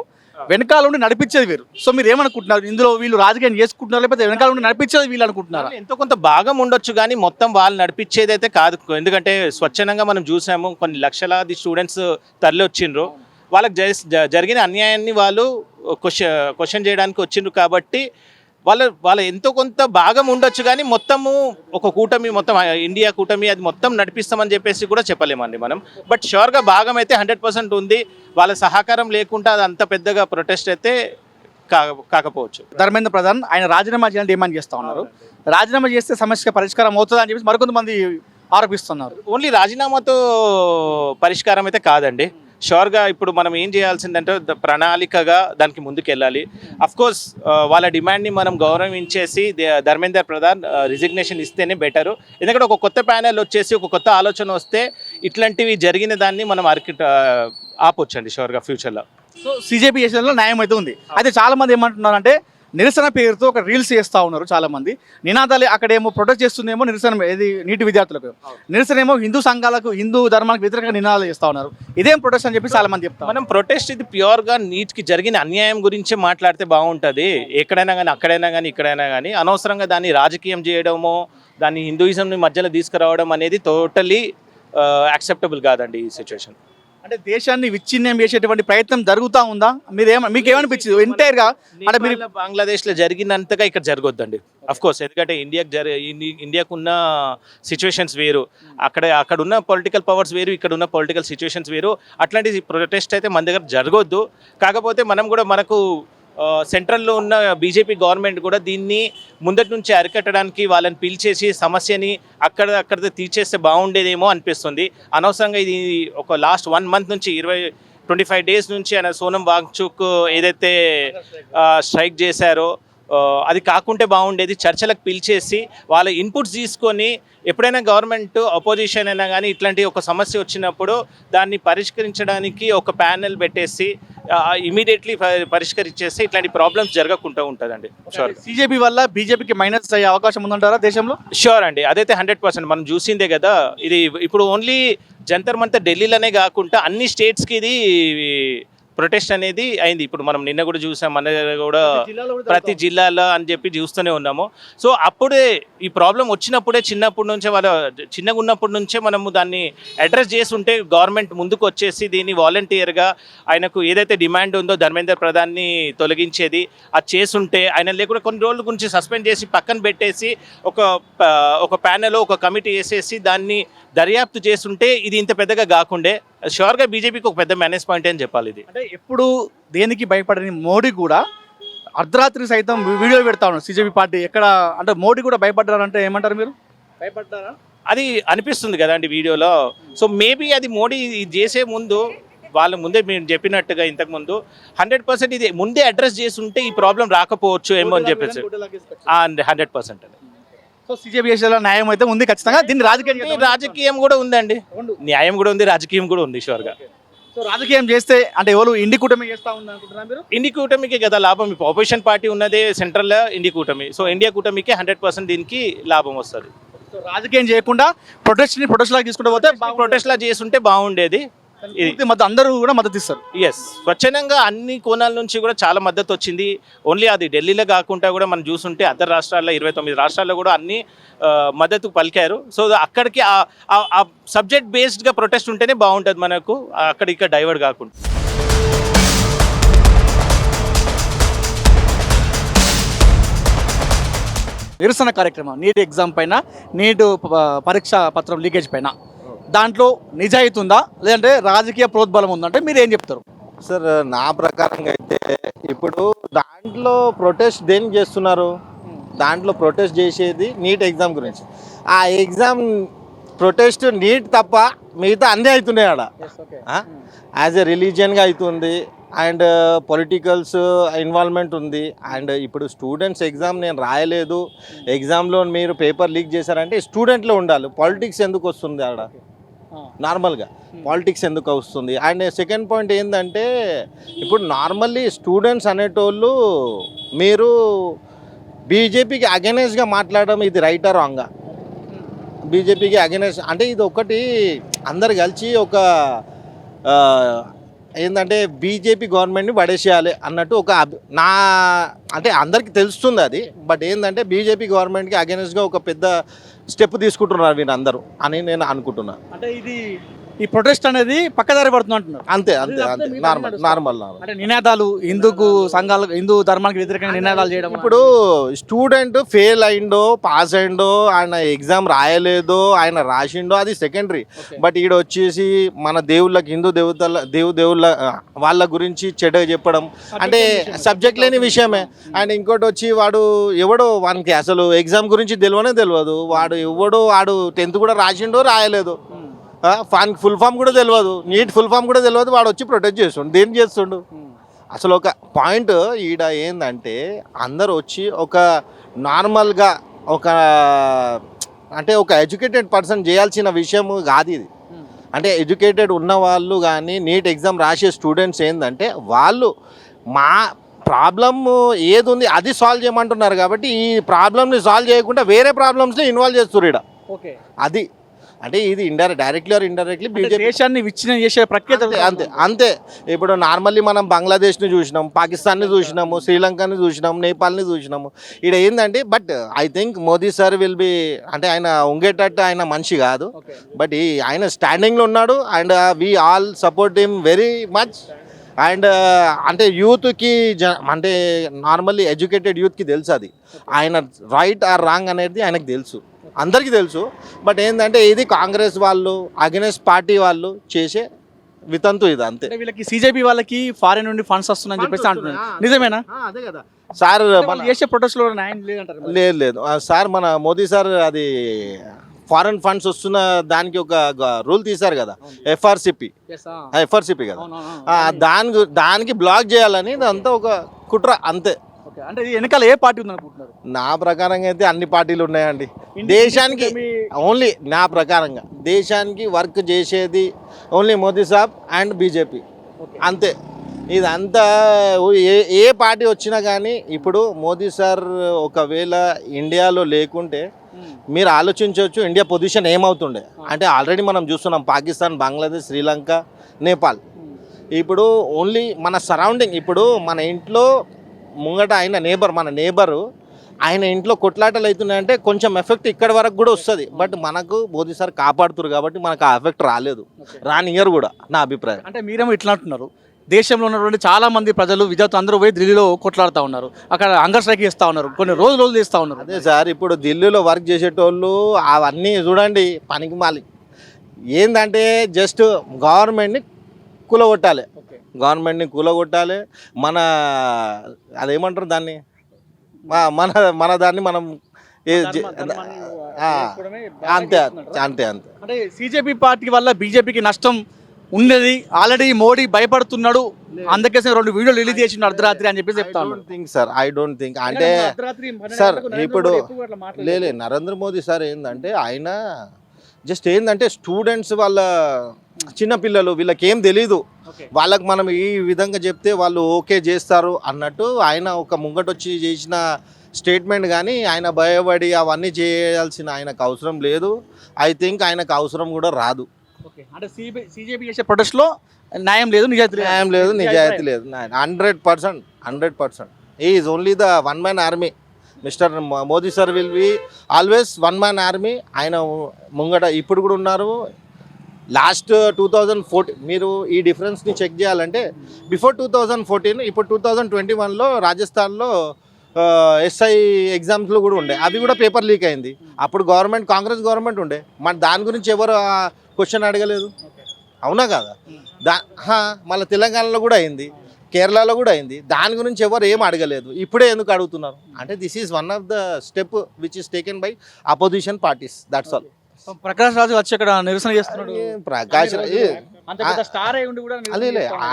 వెనకాల ఉండి నడిపించేది వేరు. సో మీరు ఏమనుకుంటున్నారు, ఇందులో వీళ్ళు రాజకీయం చేసుకుంటున్నారు లేకపోతే వెనకాల ఉండి నడిపించేది వీళ్ళు అనుకుంటున్నారా? ఎంతో కొంత భాగం ఉండొచ్చు కానీ మొత్తం వాళ్ళు నడిపించేది అయితే కాదు. ఎందుకంటే స్వచ్ఛందంగా మనం చూసాము, కొన్ని లక్షలాది స్టూడెంట్స్ తరలి వచ్చిండ్రు. వాళ్ళకి జరిగిన అన్యాయాన్ని వాళ్ళు క్వశ్చన్ చేయడానికి వచ్చిండ్రు. కాబట్టి వాళ్ళ ఎంతో కొంత భాగం ఉండొచ్చు కానీ మొత్తము ఒక కూటమి, మొత్తం ఇండియా కూటమి అది మొత్తం నడిపిస్తామని చెప్పేసి కూడా చెప్పలేమండి మనం. బట్ షూర్గా భాగం అయితే 100% ఉంది. వాళ్ళ సహకారం లేకుండా అది అంత పెద్దగా ప్రొటెస్ట్ అయితే కాకపోవచ్చు. ధర్మేంద్ర ప్రధాన్ ఆయన రాజీనామా చేయాలని డిమాండ్ చేస్తూ ఉన్నారు. రాజీనామా చేస్తే సమస్య పరిష్కారం అవుతుందా అని చెప్పేసి మరికొంతమంది ఆరోపిస్తున్నారు. ఓన్లీ రాజీనామాతో పరిష్కారం అయితే కాదండి. షూర్గా ఇప్పుడు మనం ఏం చేయాల్సిందంటే ప్రణాళికగా దానికి ముందుకు వెళ్ళాలి. అఫ్కోర్స్ వాళ్ళ డిమాండ్ని మనం గౌరవించేసి ధర్మేందర్ ప్రధాన్ రిజిగ్నేషన్ ఇస్తేనే బెటరు. ఎందుకంటే ఒక కొత్త ప్యానెల్ వచ్చేసి ఒక కొత్త ఆలోచన వస్తే ఇట్లాంటివి జరిగిన దాన్ని మనం ఆపొచ్చండి షూర్గా ఫ్యూచర్లో. సో సిజేపీ చేసేలో న్యాయం అయితే ఉంది. అయితే చాలా మంది ఏమంటున్నారంటే నిరసన పేరుతో ఒక రీల్స్ చేస్తూ ఉన్నారు చాలా మంది. నినాదాలు అక్కడేమో ప్రొటెస్ట్ చేస్తుందేమో నిరసన, ఏది నీటి విద్యార్థులకు, నిరసన ఏమో హిందూ సంఘాలకు, హిందూ ధర్మానికి వ్యతిరేకంగా నినాదాలు చేస్తూ ఉన్నారు. ఇదేం ప్రొటెస్ట్ అని చెప్పి చాలా మంది చెప్తారు. మనం ప్రొటెస్ట్ ఇది ప్యూర్గా నీట్కి జరిగిన అన్యాయం గురించే మాట్లాడితే బాగుంటుంది. ఎక్కడైనా కానీ, అక్కడైనా కానీ, ఇక్కడైనా కానీ అనవసరంగా దాన్ని రాజకీయం చేయడమో, దాన్ని హిందూయిజంని మధ్యలో తీసుకురావడం అనేది టోటలీ యాక్సెప్టబుల్ కాదండి ఈ సిచ్యువేషన్. అంటే దేశాన్ని విచ్ఛిన్నం చేసేటువంటి ప్రయత్నం జరుగుతూ ఉందా? మీకేమనిపించింది ఎంటైర్గా? అంటే మీరు బంగ్లాదేశ్లో జరిగినంతగా ఇక్కడ జరగొద్దండి అఫ్కోర్స్. ఎందుకంటే ఇండియాకు ఉన్న సిచ్యువేషన్స్ వేరు, అక్కడ ఉన్న పొలిటికల్ పవర్స్ వేరు, ఇక్కడ ఉన్న పొలిటికల్ సిచ్యువేషన్స్ వేరు. అట్లాంటి ప్రొటెస్ట్ అయితే మన దగ్గర జరగొద్దు. కాకపోతే మనం కూడా మనకు సెంట్రల్లో ఉన్న బీజేపీ గవర్నమెంట్ కూడా దీన్ని ముందటి నుంచి అరికట్టడానికి వాళ్ళని పిలిచేసి సమస్యని అక్కడ తీర్చేస్తే బాగుండేదేమో అనిపిస్తుంది. అనవసరంగా ఇది ఒక లాస్ట్ 1 month నుంచి 25 days నుంచి ఆయన సోనం వాంగ్చుక్ ఏదైతే స్ట్రైక్ చేశారో అది కాకుంటే బాగుండేది. చర్చలకు పిలిచేసి వాళ్ళ ఇన్పుట్స్ తీసుకొని ఎప్పుడైనా గవర్నమెంట్ అపోజిషన్ అయినా కానీ ఇట్లాంటి ఒక సమస్య వచ్చినప్పుడు దాన్ని పరిష్కరించడానికి ఒక ప్యానెల్ పెట్టేసి ఇమీడియట్లీ పరిష్కరించేస్తే ఇట్లాంటి ప్రాబ్లమ్స్ జరగకుండా ఉంటుందండి. షూర్. సిజేపీ వల్ల బీజేపీకి మైనస్ అయ్యే అవకాశం ఉందంటారా దేశంలో? షూర్ అండి, అదైతే 100% మనం చూసిందే కదా. ఇది ఇప్పుడు ఓన్లీ జంతర్ మంతర్ ఢిల్లీలోనే కాకుండా అన్ని స్టేట్స్కి ఇది ప్రొటెస్ట్ అనేది అయింది. ఇప్పుడు మనం నిన్న కూడా చూసాం, మన కూడా ప్రతి జిల్లాలో అని చెప్పి చూస్తూనే ఉన్నాము. సో అప్పుడే ఈ ప్రాబ్లం వచ్చినప్పుడే చిన్నప్పటి నుంచే చిన్నగా ఉన్నప్పటి నుంచే మనము దాన్ని అడ్రస్ చేసి ఉంటే గవర్నమెంట్ ముందుకు వచ్చేసి దీన్ని వాలంటీర్గా ఆయనకు ఏదైతే డిమాండ్ ఉందో ధర్మేందర్ ప్రధాన్ని తొలగించేది అది చేసుంటే, ఆయన లేకుండా కొన్ని రోజుల గురించి సస్పెండ్ చేసి పక్కన పెట్టేసి ఒక ప్యానెల్ ఒక కమిటీ వేసేసి దాన్ని దర్యాప్తు చేస్తుంటే ఇది ఇంత పెద్దగా కాకుండే. షూర్గా బీజేపీకి ఒక పెద్ద మైనస్ పాయింట్ అని చెప్పాలి. ఇది అంటే ఎప్పుడు దేనికి భయపడని మోడీ కూడా అర్ధరాత్రి సైతం వీడియో పెడతా ఉన్నారు సిజేపీ పార్టీ. ఎక్కడ అంటే మోడీ కూడా భయపడ్డారంటే ఏమంటారు మీరు? భయపడ్డారా అది అనిపిస్తుంది కదా అండి వీడియోలో. సో మేబీ అది మోడీ చేసే ముందు వాళ్ళ ముందే మీరు చెప్పినట్టుగా ఇంతకుముందు 100% ఇది ముందే అడ్రస్ చేసి ఉంటే ఈ ప్రాబ్లం రాకపోవచ్చు ఏమో అని చెప్పేసి 100%. సో సిజేపీ చేసేలా న్యాయం అయితే ఉంది ఖచ్చితంగా. దీన్ని రాజకీయం కూడా ఉందండి, న్యాయం కూడా ఉంది, రాజకీయం కూడా ఉంది షూర్గా. సో రాజకీయం చేస్తే అంటే ఎవరు ఇండి కూటమి చేస్తా ఉంది అనుకుంటున్నారు మీరు? ఇండి కూటమికి కదా లాభం. ఇప్పుడు ఆపోజిషన్ పార్టీ ఉన్నదే సెంట్రల్లో ఇండి కూటమి. సో ఇండియా కూటమికి 100% దీనికి లాభం వస్తుంది. సో రాజకీయం చేయకుండా ప్రొటెస్ట్ లాగా తీసుకుంటూ పోతే ప్రొటెస్ట్ లా చేస్తుంటే బాగుండేది. అందరూ కూడా మద్దతు ఇస్తారు. ఎస్, స్వచ్ఛందంగా అన్ని కోణాల నుంచి కూడా చాలా మద్దతు వచ్చింది. ఓన్లీ అది ఢిల్లీలో కాకుండా కూడా మనం చూస్తుంటే అదర్ రాష్ట్రాల్లో 29 రాష్ట్రాల్లో కూడా అన్ని మద్దతు పలికారు. సో అక్కడికి ఆ సబ్జెక్ట్ బేస్డ్గా ప్రొటెస్ట్ ఉంటేనే బాగుంటుంది మనకు, అక్కడిక్కడ డైవర్ట్ కాకుండా. నిరసన కార్యక్రమం నీట్ ఎగ్జామ్ పైన, నీట్ పరీక్ష పత్రం లీకేజ్ పైన, దాంట్లో నిజాయితీ ఉందా లేదంటే రాజకీయ ప్రోద్బలం ఉందంటే మీరు ఏం చెప్తారు? సార్ నా ప్రకారంగా అయితే ఇప్పుడు దాంట్లో ప్రొటెస్ట్ దేనికి చేస్తున్నారు? దాంట్లో ప్రొటెస్ట్ చేసేది నీట్ ఎగ్జామ్ గురించి. ఆ ఎగ్జామ్ ప్రొటెస్ట్ నీట్ తప్ప మిగతా అన్నీ అవుతున్నాయి ఆడ. యాజ్ ఎ రిలీజియన్గా అవుతుంది అండ్ పొలిటికల్స్ ఇన్వాల్వ్మెంట్ ఉంది. అండ్ ఇప్పుడు స్టూడెంట్స్ ఎగ్జామ్ నేను రాయలేదు, ఎగ్జామ్లో మీరు పేపర్ లీక్ చేశారంటే స్టూడెంట్లో ఉండాలి. పాలిటిక్స్ ఎందుకు వస్తుంది ఆడ? నార్మల్గా పాలిటిక్స్ ఎందుకు వస్తుంది? అండ్ సెకండ్ పాయింట్ ఏంటంటే ఇప్పుడు నార్మల్లీ స్టూడెంట్స్ అనేటోళ్ళు మీరు బీజేపీకి అగెనెస్ట్గా మాట్లాడడం ఇది రైటా రాంగా? బీజేపీకి అగెనెస్ట్ అంటే ఇది ఒకటి అందరు కలిసి ఒక ఏంటంటే బీజేపీ గవర్నమెంట్ని పడేసేయాలి అన్నట్టు ఒక అంటే అందరికీ తెలుస్తుంది అది. బట్ ఏంటంటే బీజేపీ గవర్నమెంట్కి అగెన్స్ట్గా ఒక పెద్ద స్టెప్ తీసుకుంటున్నారు వీళ్ళందరూ అని నేను అనుకుంటున్నాను. అంటే ఇది ఈ ప్రొటెస్ట్ అనేది పక్కదారి పడుతుంది అంటున్నారు. అంతే అంతే అంతే నార్మల్. అంటే నినాదాలు హిందూకు సంఘాలు హిందూ ధర్మానికి వ్యతిరేకంగా నినాదాలు చేయడం. ఇప్పుడు స్టూడెంట్ ఫెయిల్ అయిందో పాస్ అయిందో ఆయన ఎగ్జామ్ రాయలేదో ఆయన రాసిండో అది సెకండరీ. బట్ ఈడ వచ్చేసి మన దేవుళ్ళకి హిందూ దేవుళ్ళ వాళ్ళ గురించి చెడ్డగా చెప్పడం అంటే సబ్జెక్ట్ లేని విషయమే. అండ్ ఇంకోటి వచ్చి వాడు ఎవడో వానికి అసలు ఎగ్జామ్ గురించి తెలియదు. వాడు 10th కూడా రాసిండో రాయలేదు. ఫుల్ ఫామ్ కూడా తెలియదు, నీట్ ఫుల్ ఫామ్ కూడా తెలియదు. వాడు వచ్చి ప్రొటెక్ట్ చేస్తుండు. దేని చేస్తుండు అసలు? ఒక పాయింట్ ఈడ ఏంటంటే అందరూ వచ్చి ఒక నార్మల్గా అంటే ఒక ఎడ్యుకేటెడ్ పర్సన్ చేయాల్సిన విషయం కాదు ఇది. అంటే ఎడ్యుకేటెడ్ ఉన్న వాళ్ళు కానీ నీట్ ఎగ్జామ్ రాసే స్టూడెంట్స్ ఏంటంటే వాళ్ళు మా ప్రాబ్లమ్ ఏది ఉంది అది సాల్వ్ చేయమంటున్నారు. కాబట్టి ఈ ప్రాబ్లమ్ని సాల్వ్ చేయకుండా వేరే ప్రాబ్లమ్స్ని ఇన్వాల్వ్ చేస్తున్నారు ఈడ. ఓకే, అది అంటే ఇది డైరెక్ట్లీ ఆర్ ఇండైరెక్ట్లీ బీజేపీ దేశాన్ని విచ్ఛిన్నం చేసే ప్రక్రియ. అంతే. ఇప్పుడు నార్మల్లీ మనం బంగ్లాదేశ్ని చూసినాం, పాకిస్తాన్ని చూసినాము, శ్రీలంకని చూసినాం, నేపాల్ని చూసినాము. ఇక్కడ ఏంటంటే but I think Modi sir will be అంటే ఆయన ఉంగేటట్టు ఆయన మనిషి కాదు. బట్ ఆయన స్టాండింగ్లో ఉన్నాడు and we all support him very much. And అంటే యూత్కి అంటే నార్మల్లీ ఎడ్యుకేటెడ్ యూత్కి తెలుసు అది ఆయన రైట్ ఆర్ రాంగ్ అనేది ఆయనకు తెలుసు, అందరికీ తెలుసు. బట్ ఏంటంటే ఇది కాంగ్రెస్ వాళ్ళు అగెన్స్ట్ పార్టీ వాళ్ళు చేసే వితంతు ఇది అంతే. వీళ్ళకి సిజేపీ వాళ్ళకి ఫారెన్ నుండి ఫండ్స్ వస్తున్నాయని చెప్పేసి అంటున్నారు. నిజమేనా? అదే కదా సార్, చేసే ప్రొటెస్ట్ లో న్యాయం లేదంటారు. లేదు సార్, మన మోదీ సార్ అది ఫారెన్ ఫండ్స్ వస్తున్న దానికి ఒక రూల్ తీశారు కదా, ఎఫ్ఆర్సిపి కదా, దానికి బ్లాక్ చేయాలని అంతా ఒక కుట్ర అంతే. అంటే ఇది వెనకాల ఏ పార్టీ ఉంది అనుకుంటున్నారు? నా ప్రకారంగా అయితే అన్ని పార్టీలు ఉన్నాయండి దేశానికి. ఓన్లీ నా ప్రకారంగా దేశానికి వర్క్ చేసేది only Modi Saab and BJP అంతే. ఇదంతా ఏ పార్టీ వచ్చినా కానీ ఇప్పుడు మోదీ సార్ ఒకవేళ ఇండియాలో లేకుంటే మీరు ఆలోచించవచ్చు ఇండియా పొజిషన్ ఏమవుతుండే. అంటే ఆల్రెడీ మనం చూస్తున్నాం పాకిస్తాన్, బంగ్లాదేశ్, శ్రీలంక, నేపాల్. ఇప్పుడు ఓన్లీ మన సరౌండింగ్, ఇప్పుడు మన ఇంట్లో ముంగట మన నేబరు ఆయన ఇంట్లో కొట్లాటలు అవుతున్నాయంటే కొంచెం ఎఫెక్ట్ ఇక్కడ వరకు కూడా వస్తుంది. బట్ మనకు మోదీ సార్ కాపాడుతున్నారు కాబట్టి మనకు ఆ ఎఫెక్ట్ రాలేదు, రానియర్ కూడా నా అభిప్రాయం. అంటే మీరేమో ఇట్లా అంటున్నారు, దేశంలో ఉన్నటువంటి చాలా మంది ప్రజలు విద్యార్థులు అందరూ పోయి ఢిల్లీలో కొట్లాడుతూ ఉన్నారు, అక్కడ హంగర్ స్ట్రైక్ చేస్తూ ఉన్నారు, కొన్ని రోజులు చేస్తూ ఉన్నారు. అదే సార్, ఇప్పుడు ఢిల్లీలో వర్క్ చేసేటోళ్ళు అవన్నీ చూడండి పనికి మాలి. ఏంటంటే జస్ట్ గవర్నమెంట్ని కూలగొట్టాలి, మన అదేమంటారు దాన్ని, మన దాన్ని మనం అంతే. అంటే సిజేపీ పార్టీ వల్ల బీజేపీకి నష్టం ఉన్నది. ఆల్రెడీ మోడీ భయపడుతున్నాడు, అందుకే 2 వీడియోలు రిలీజ్ చేసిండు అర్ధరాత్రి అని చెప్పేసి చెప్తా ఉన్నాను. ఐ డోంట్ థింక్ అంటే సార్ ఇప్పుడు లేదు నరేంద్ర మోదీ సార్ ఏంటంటే ఆయన జస్ట్ ఏంటంటే స్టూడెంట్స్ వాళ్ళ చిన్నపిల్లలు వీళ్ళకి ఏం తెలీదు, వాళ్ళకి మనం ఈ విధంగా చెప్తే వాళ్ళు ఓకే చేస్తారు అన్నట్టు ఆయన ఒక ముంగటొచ్చి చేసిన స్టేట్మెంట్. కానీ ఆయన భయపడి అవన్నీ చేయాల్సిన ఆయనకు అవసరం లేదు. ఐ థింక్ ఆయనకు అవసరం కూడా రాదు. అంటే సిజేపీ చేసే ప్రొటెస్ట్లో న్యాయం లేదు, నిజాయితీ లేదు. 100% he is only the one man army. Mister Modi sir will be always 1 man army. ఆయన ముంగట ఇప్పుడు కూడా ఉన్నారు. లాస్ట్ 2014 మీరు ఈ డిఫరెన్స్ని చెక్ చేయాలంటే బిఫోర్ 2014 ఇప్పుడు 2021లో రాజస్థాన్లో ఎస్ఐ ఎగ్జామ్స్లో కూడా ఉండే, అవి కూడా పేపర్ లీక్ అయింది. అప్పుడు కాంగ్రెస్ గవర్నమెంట్ ఉండే, మన దాని గురించి ఎవరు క్వశ్చన్ అడగలేదు, అవునా కదా? మళ్ళీ తెలంగాణలో కూడా అయింది, కేరళలో కూడా అయింది, దాని గురించి ఎవరు ఏం అడగలేదు. ఇప్పుడే ఎందుకు అడుగుతున్నారు అంటే this is one of the step which is taken by opposition parties, that's all. Prakash Raju వచ్చి అక్కడ నిరసన చేస్తున్నాడు. ప్రకాష్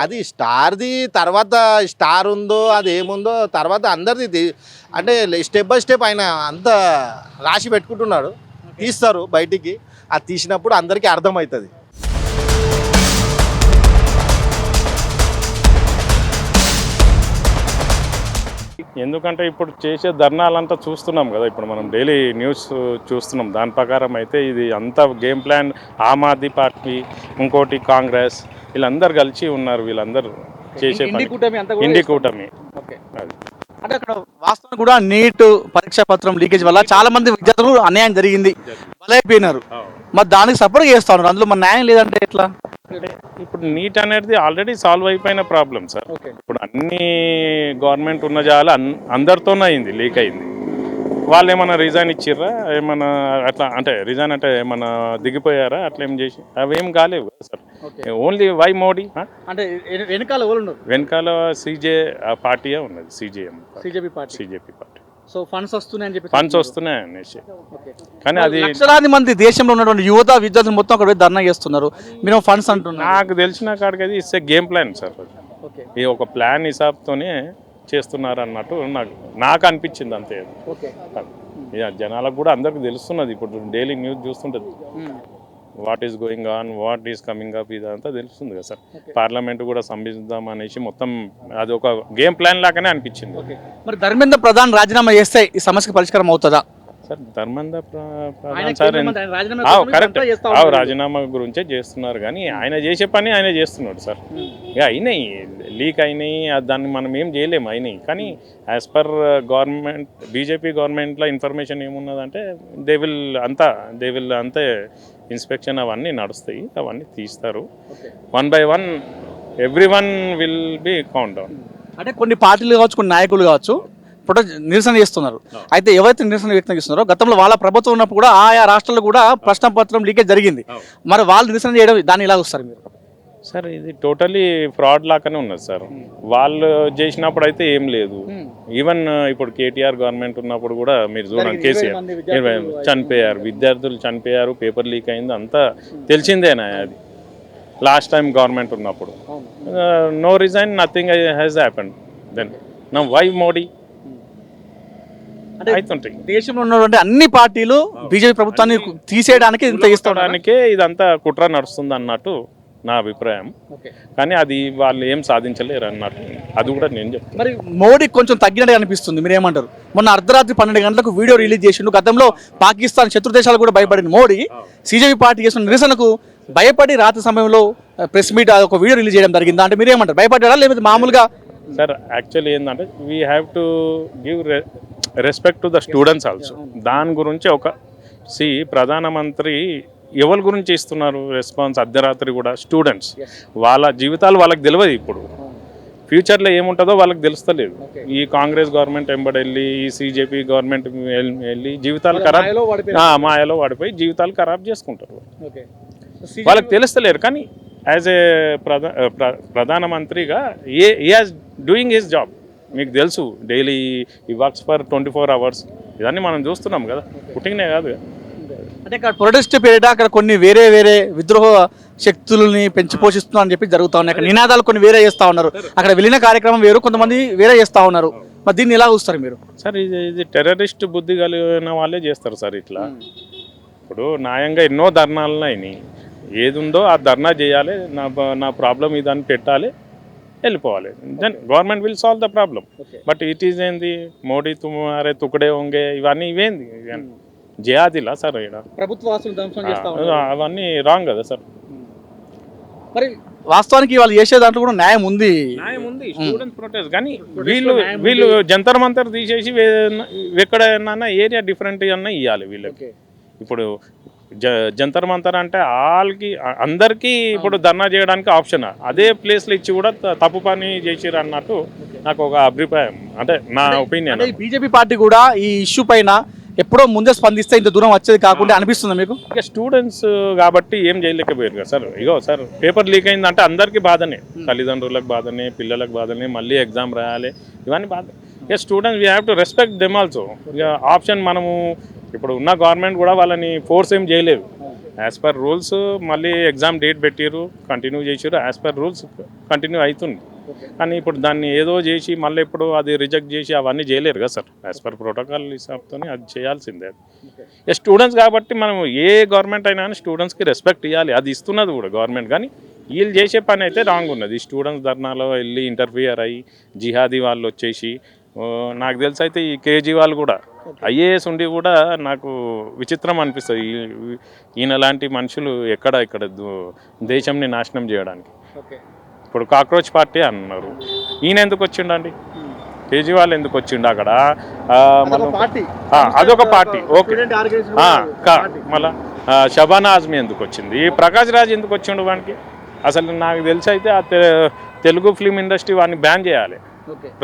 అది స్టార్ది తర్వాత స్టార్ ఉందో అది ఏముందో తర్వాత అందరిది అంటే స్టెప్ బై స్టెప్ ఆయన అంతా రాసి పెట్టుకుంటున్నాడు, తీస్తారు బయటికి. అది తీసినప్పుడు అందరికీ అర్థమవుతుంది. ఎందుకంటే ఇప్పుడు చేసే ధర్నాలంతా చూస్తున్నాం కదా, ఇప్పుడు మనం డైలీ న్యూస్ చూస్తున్నాం. దాని ప్రకారం అయితే ఇది అంతా game plan. Aam Aadmi party, ఇంకోటి కాంగ్రెస్, వీళ్ళందరూ కలిసి ఉన్నారు. వీళ్ళందరూ చేసే ఇండి పని కూటమి అంతా కూడా ఇండి చేస్తుంది. కూటమి. ఓకే. అది అంటే అక్కడ వాస్తవం కూడా నీట్ పరీక్షా పత్రం లీకేజ్ వల్ల చాలా మంది విద్యార్థులు అన్యాయం జరిగింది, బలైపోయినారు. మరి దానికి సపోర్ట్ చేస్తా ఉన్నారు, అందులో మన న్యాయం లేదంటే ఎట్లా? ఇప్పుడు నీట్ అనేది ఆల్రెడీ సాల్వ్ అయిపోయిన ప్రాబ్లం సార్. ఓకే. ఇప్పుడు అన్ని గవర్నమెంట్ ఉన్న జాల అందరితోనే అయింది, లీక్ అయింది. వాళ్ళు ఏమైనా రిజైన్ ఇచ్చిర్రా, ఏమన్నా అట్లా అంటే రిజైన్ అంటే ఏమన్నా దిగిపోయారా, అట్లా ఏం చేసి అవేం కాలేవు కదా సార్. ఓన్లీ వై మోడీ అంటే వెనకాల ఎవరు ఉన్నారు? వెనకాల సీజే పార్టీయే ఉన్నది, CJM, సిజేపీ party. సిజేపీ party. So funds వస్తున్నాయని చెప్పి ఫండ్స్ వస్తున్నాయి అనేసి, ఓకే. కానీ అది లక్షలాది మంది దేశంలో ఉన్నటువంటి యువత విద్యార్థులు మొత్తం అక్కడ పోయి ధర్నా చేస్తున్నారు, మీరు ఫండ్స్ అంటున్నారు. నాకు తెలిసిన కాడికి అది it's game plan sir. Okay. ఈ ఒక ప్లాన్ హిసాబ్తోనే చేస్తున్నారు అన్నట్టు నాకు అనిపించింది అంతే. ఓకే. ఇక జనాలకు కూడా అందరికి తెలుస్తున్నది, ఇప్పుడు డైలీ న్యూస్ చూస్తుంటుంది, what is going on, what is coming up, ఇదంతా తెలుస్తుంది కదా సార్. పార్లమెంట్ కూడా సంభిద్దాం అనేసి మొత్తం అది ఒక గేమ్ ప్లాన్ లాగానే అనిపించింది. మరి ధర్మేంద్ర ప్రధాన్ రాజీనామా చేస్తే ఈ సమస్యకు పరిష్కారం అవుతుందా? సార్ ధర్మేంద్ర ఆయన ప్రధాన్ సార్ రాజీనామా కరెక్ట్ చేస్తా ఉన్నారు. రాజీనామా గురించే చేస్తున్నారు, కానీ ఆయన చేసే పని ఆయన చేస్తున్నాడు సార్. ఇక అయినాయి, లీక్ అయినాయి, దాన్ని మనం ఏం చేయలేము, అయినాయి. కానీ యాజ్ పర్ గవర్నమెంట్, బీజేపీ గవర్నమెంట్లో ఇన్ఫర్మేషన్ ఏమున్నదంటే దే విల్ అంతే ఇన్స్పెక్షన్ అవన్నీ నడుస్తాయి, అవన్నీ తీస్తారు. 1 by 1 everyone will be count down. అంటే కొన్ని పార్టీలు కావచ్చు, కొన్ని నాయకులు కావచ్చు ప్రొటెస్ట్ నిరసన చేస్తున్నారు. అయితే ఎవరైతే నిరసన వ్యక్తం చేస్తున్నారో గతంలో వాళ్ళ ప్రభుత్వం ఉన్నప్పుడు కూడా ఆయా రాష్ట్రాల్లో కూడా ప్రశ్న పత్రం లీకేజ్ జరిగింది. మరి వాళ్ళు నిరసన చేయడం దాన్ని ఇలా వస్తారు మీరు? సార్ ఇది టోటలీ ఫ్రాడ్ లాగానే ఉన్నది సార్. వాళ్ళు చేసినప్పుడు అయితే ఏం లేదు. ఈవెన్ ఇప్పుడు కేటీఆర్ గవర్నమెంట్ ఉన్నప్పుడు కూడా మీరు చూడండి, కేసీఆర్ చనిపోయారు, విద్యార్థులు చనిపోయారు, పేపర్ లీక్ అయింది, అంతా తెలిసిందేనా. అది లాస్ట్ టైం గవర్నమెంట్ ఉన్నప్పుడు no resign, nothing has happened. Then now why Modi అవుతుంటాయి. దేశంలో ఉన్నటువంటి అన్ని పార్టీలు బీజేపీ ప్రభుత్వాన్ని తీసేయడానికి ఇంత ఇస్తాడానికే ఇదంతా కుట్ర నడుస్తుంది అన్నట్టు నా అభిప్రాయం. కానీ అది వాళ్ళు ఏం సాధించలేరు అన్నట్టు, అది కూడా నేను చెప్తాను. మరి మోడీ కొంచెం తగ్గినట్టు అనిపిస్తుంది, మీరు ఏమంటారు? మొన్న అర్ధరాత్రి 12 గంటలకు వీడియో రిలీజ్ చేసిండు. గతంలో పాకిస్తాన్, శత్రు దేశాలు కూడా భయపడిన మోడీ సీజేపీ పార్టీ చేసిన నిరసనకు భయపడి రాత్రి సమయంలో ప్రెస్ మీట్ ఒక వీడియో రిలీజ్ చేయడం జరిగిందా? అంటే మీరు ఏమంటారు, భయపడ్డా లేకపోతే మామూలుగా? సార్ యాక్చువల్లీ ఏంటంటే we have to give respect to the students also. దాని గురించి ప్రధానమంత్రి ఎవరి గురించి ఇస్తున్నారు రెస్పాన్స్? అర్ధరాత్రి కూడా స్టూడెంట్స్, వాళ్ళ జీవితాలు వాళ్ళకి తెలియదు. ఇప్పుడు ఫ్యూచర్లో ఏముంటుందో వాళ్ళకి తెలుస్తలేదు. ఈ కాంగ్రెస్ గవర్నమెంట్ వెంబడి ఈ సీజేపీ గవర్నమెంట్ వెళ్ళి జీవితాలు మాయలో వాడిపోయి జీవితాలు ఖరాబ్ చేసుకుంటారు. వాళ్ళకి తెలుస్తలేరు. కానీ యాజ్ ఏ ప్రధానమంత్రిగా ఈజ్ డూయింగ్ హిస్ జాబ్. మీకు తెలుసు, డైలీ ఈ వర్క్స్ ఫర్ 24 hours. ఇవన్నీ మనం చూస్తున్నాం కదా, పుట్టింగ్నే కాదు. అంటే ఇక్కడ ప్రొటెస్ట్ పీరియడ్ అక్కడ కొన్ని వేరే విద్రోహ శక్తులని పెంచి పోషిస్తున్నా అని చెప్పి జరుగుతూ ఉన్నాయి. అక్కడ నినాదాలు కొన్ని వేరే చేస్తూ ఉన్నారు, అక్కడ వెళ్ళిన కార్యక్రమం వేరు, కొంతమంది వేరే చేస్తూ ఉన్నారు. మరి దీన్ని ఎలా చూస్తారు మీరు? సార్ ఇది టెర్రరిస్ట్ బుద్ధి కలిగిన వాళ్ళే చేస్తారు సార్ ఇట్లా. ఇప్పుడు న్యాయంగా ఎన్నో ధర్నాలు అయినాయి, ఏది ఉందో ఆ ధర్నా చేయాలి, నా ప్రాబ్లం ఇదని పెట్టాలి, వెళ్ళిపోవాలి. Then government will solve the problem. But it is ఏంది, మోడీ తుమారే తుకడే హోంగే, ఇవన్నీ జిహాదీలా సార్? ఇక్కడ అవన్నీ రాంగ్ కదా సార్. మరి వాస్తవానికి వాళ్ళు చేసే దాంట్లో కూడా న్యాయం ఉంది. స్టూడెంట్స్ ప్రొటెస్ట్, కానీ వీళ్ళు జంతర్ మంతర్ తీసేసి ఎక్కడైనా ఏరియా డిఫరెంట్ అన్నా ఇవ్వాలి వీళ్ళకి. ఇప్పుడు జంతర్ మంతర్ అంటే అందరికీ ఇప్పుడు ధర్నా చేయడానికి ఆప్షన్, అదే ప్లేస్లో ఇచ్చి కూడా తప్పు పని చేసిరు అన్నట్టు నాకు ఒక అభిప్రాయం, అంటే నా ఒపీనియన్. బీజేపీ పార్టీ కూడా ఈ ఇష్యూ పైన ఎప్పుడో ముందే స్పందిస్తే ఇంత దూరం వచ్చేది కాకుండా అనిపిస్తుంది మీకు? ఇక స్టూడెంట్స్ కాబట్టి ఏం చేయలేకపోయారు కదా సార్. ఇగో సార్, పేపర్ లీక్ అయిందంటే అందరికీ బాధనే, తల్లిదండ్రులకు బాధనే, పిల్లలకు బాధనే, మళ్ళీ ఎగ్జామ్ రాయాలి, ఇవన్నీ బాధ. ఇక students we have to respect them also. ఇక ఆప్షన్ మనము ఇప్పుడు ఉన్న గవర్నమెంట్ కూడా వాళ్ళని ఫోర్స్ ఏం చేయలేదు. యాజ్ పర్ రూల్స్ మళ్ళీ ఎగ్జామ్ డేట్ పెట్టిరు, కంటిన్యూ చేసిరు, యాజ్ పర్ రూల్స్ కంటిన్యూ అవుతుంది. కానీ ఇప్పుడు దాన్ని ఏదో చేసి మళ్ళీ ఇప్పుడు అది రిజెక్ట్ చేసి అవన్నీ చేయలేరు కదా సార్. యాజ్ పర్ ప్రోటోకాల్ హిసాబ్తో అది చేయాల్సిందే. స్టూడెంట్స్ కాబట్టి మనం ఏ గవర్నమెంట్ అయినా స్టూడెంట్స్కి రెస్పెక్ట్ ఇవ్వాలి, అది ఇస్తున్నది కూడా గవర్నమెంట్. కానీ వీళ్ళు చేసే పని అయితే రాంగ్ ఉన్నది. స్టూడెంట్స్ ధర్నాలో వెళ్ళి ఇంటర్ఫియర్ అయ్యి జిహాదీ వాళ్ళు వచ్చేసి నాకు తెలిసి అయితే ఈ కేజ్రీవాల్ కూడా ఐఏఎస్ ఉండి కూడా నాకు విచిత్రం అనిపిస్తుంది. ఈయన లాంటి మనుషులు ఇక్కడ దేశంని నాశనం చేయడానికి. ఇప్పుడు కాక్రోచ్ పార్టీ అన్నారు, ఈయన ఎందుకు వచ్చిండండి? కేజ్రీవాల్ ఎందుకు వచ్చిండు అక్కడ? అదొక పార్టీ, ఓకే. మళ్ళా షబానా ఆజ్మీ ఎందుకు వచ్చింది? ప్రకాష్ రాజ్ ఎందుకు వచ్చిండు వానికి? అసలు నాకు తెలిసి అయితే ఆ తెలుగు ఫిల్మ్ ఇండస్ట్రీ వాడిని బ్యాన్ చేయాలి,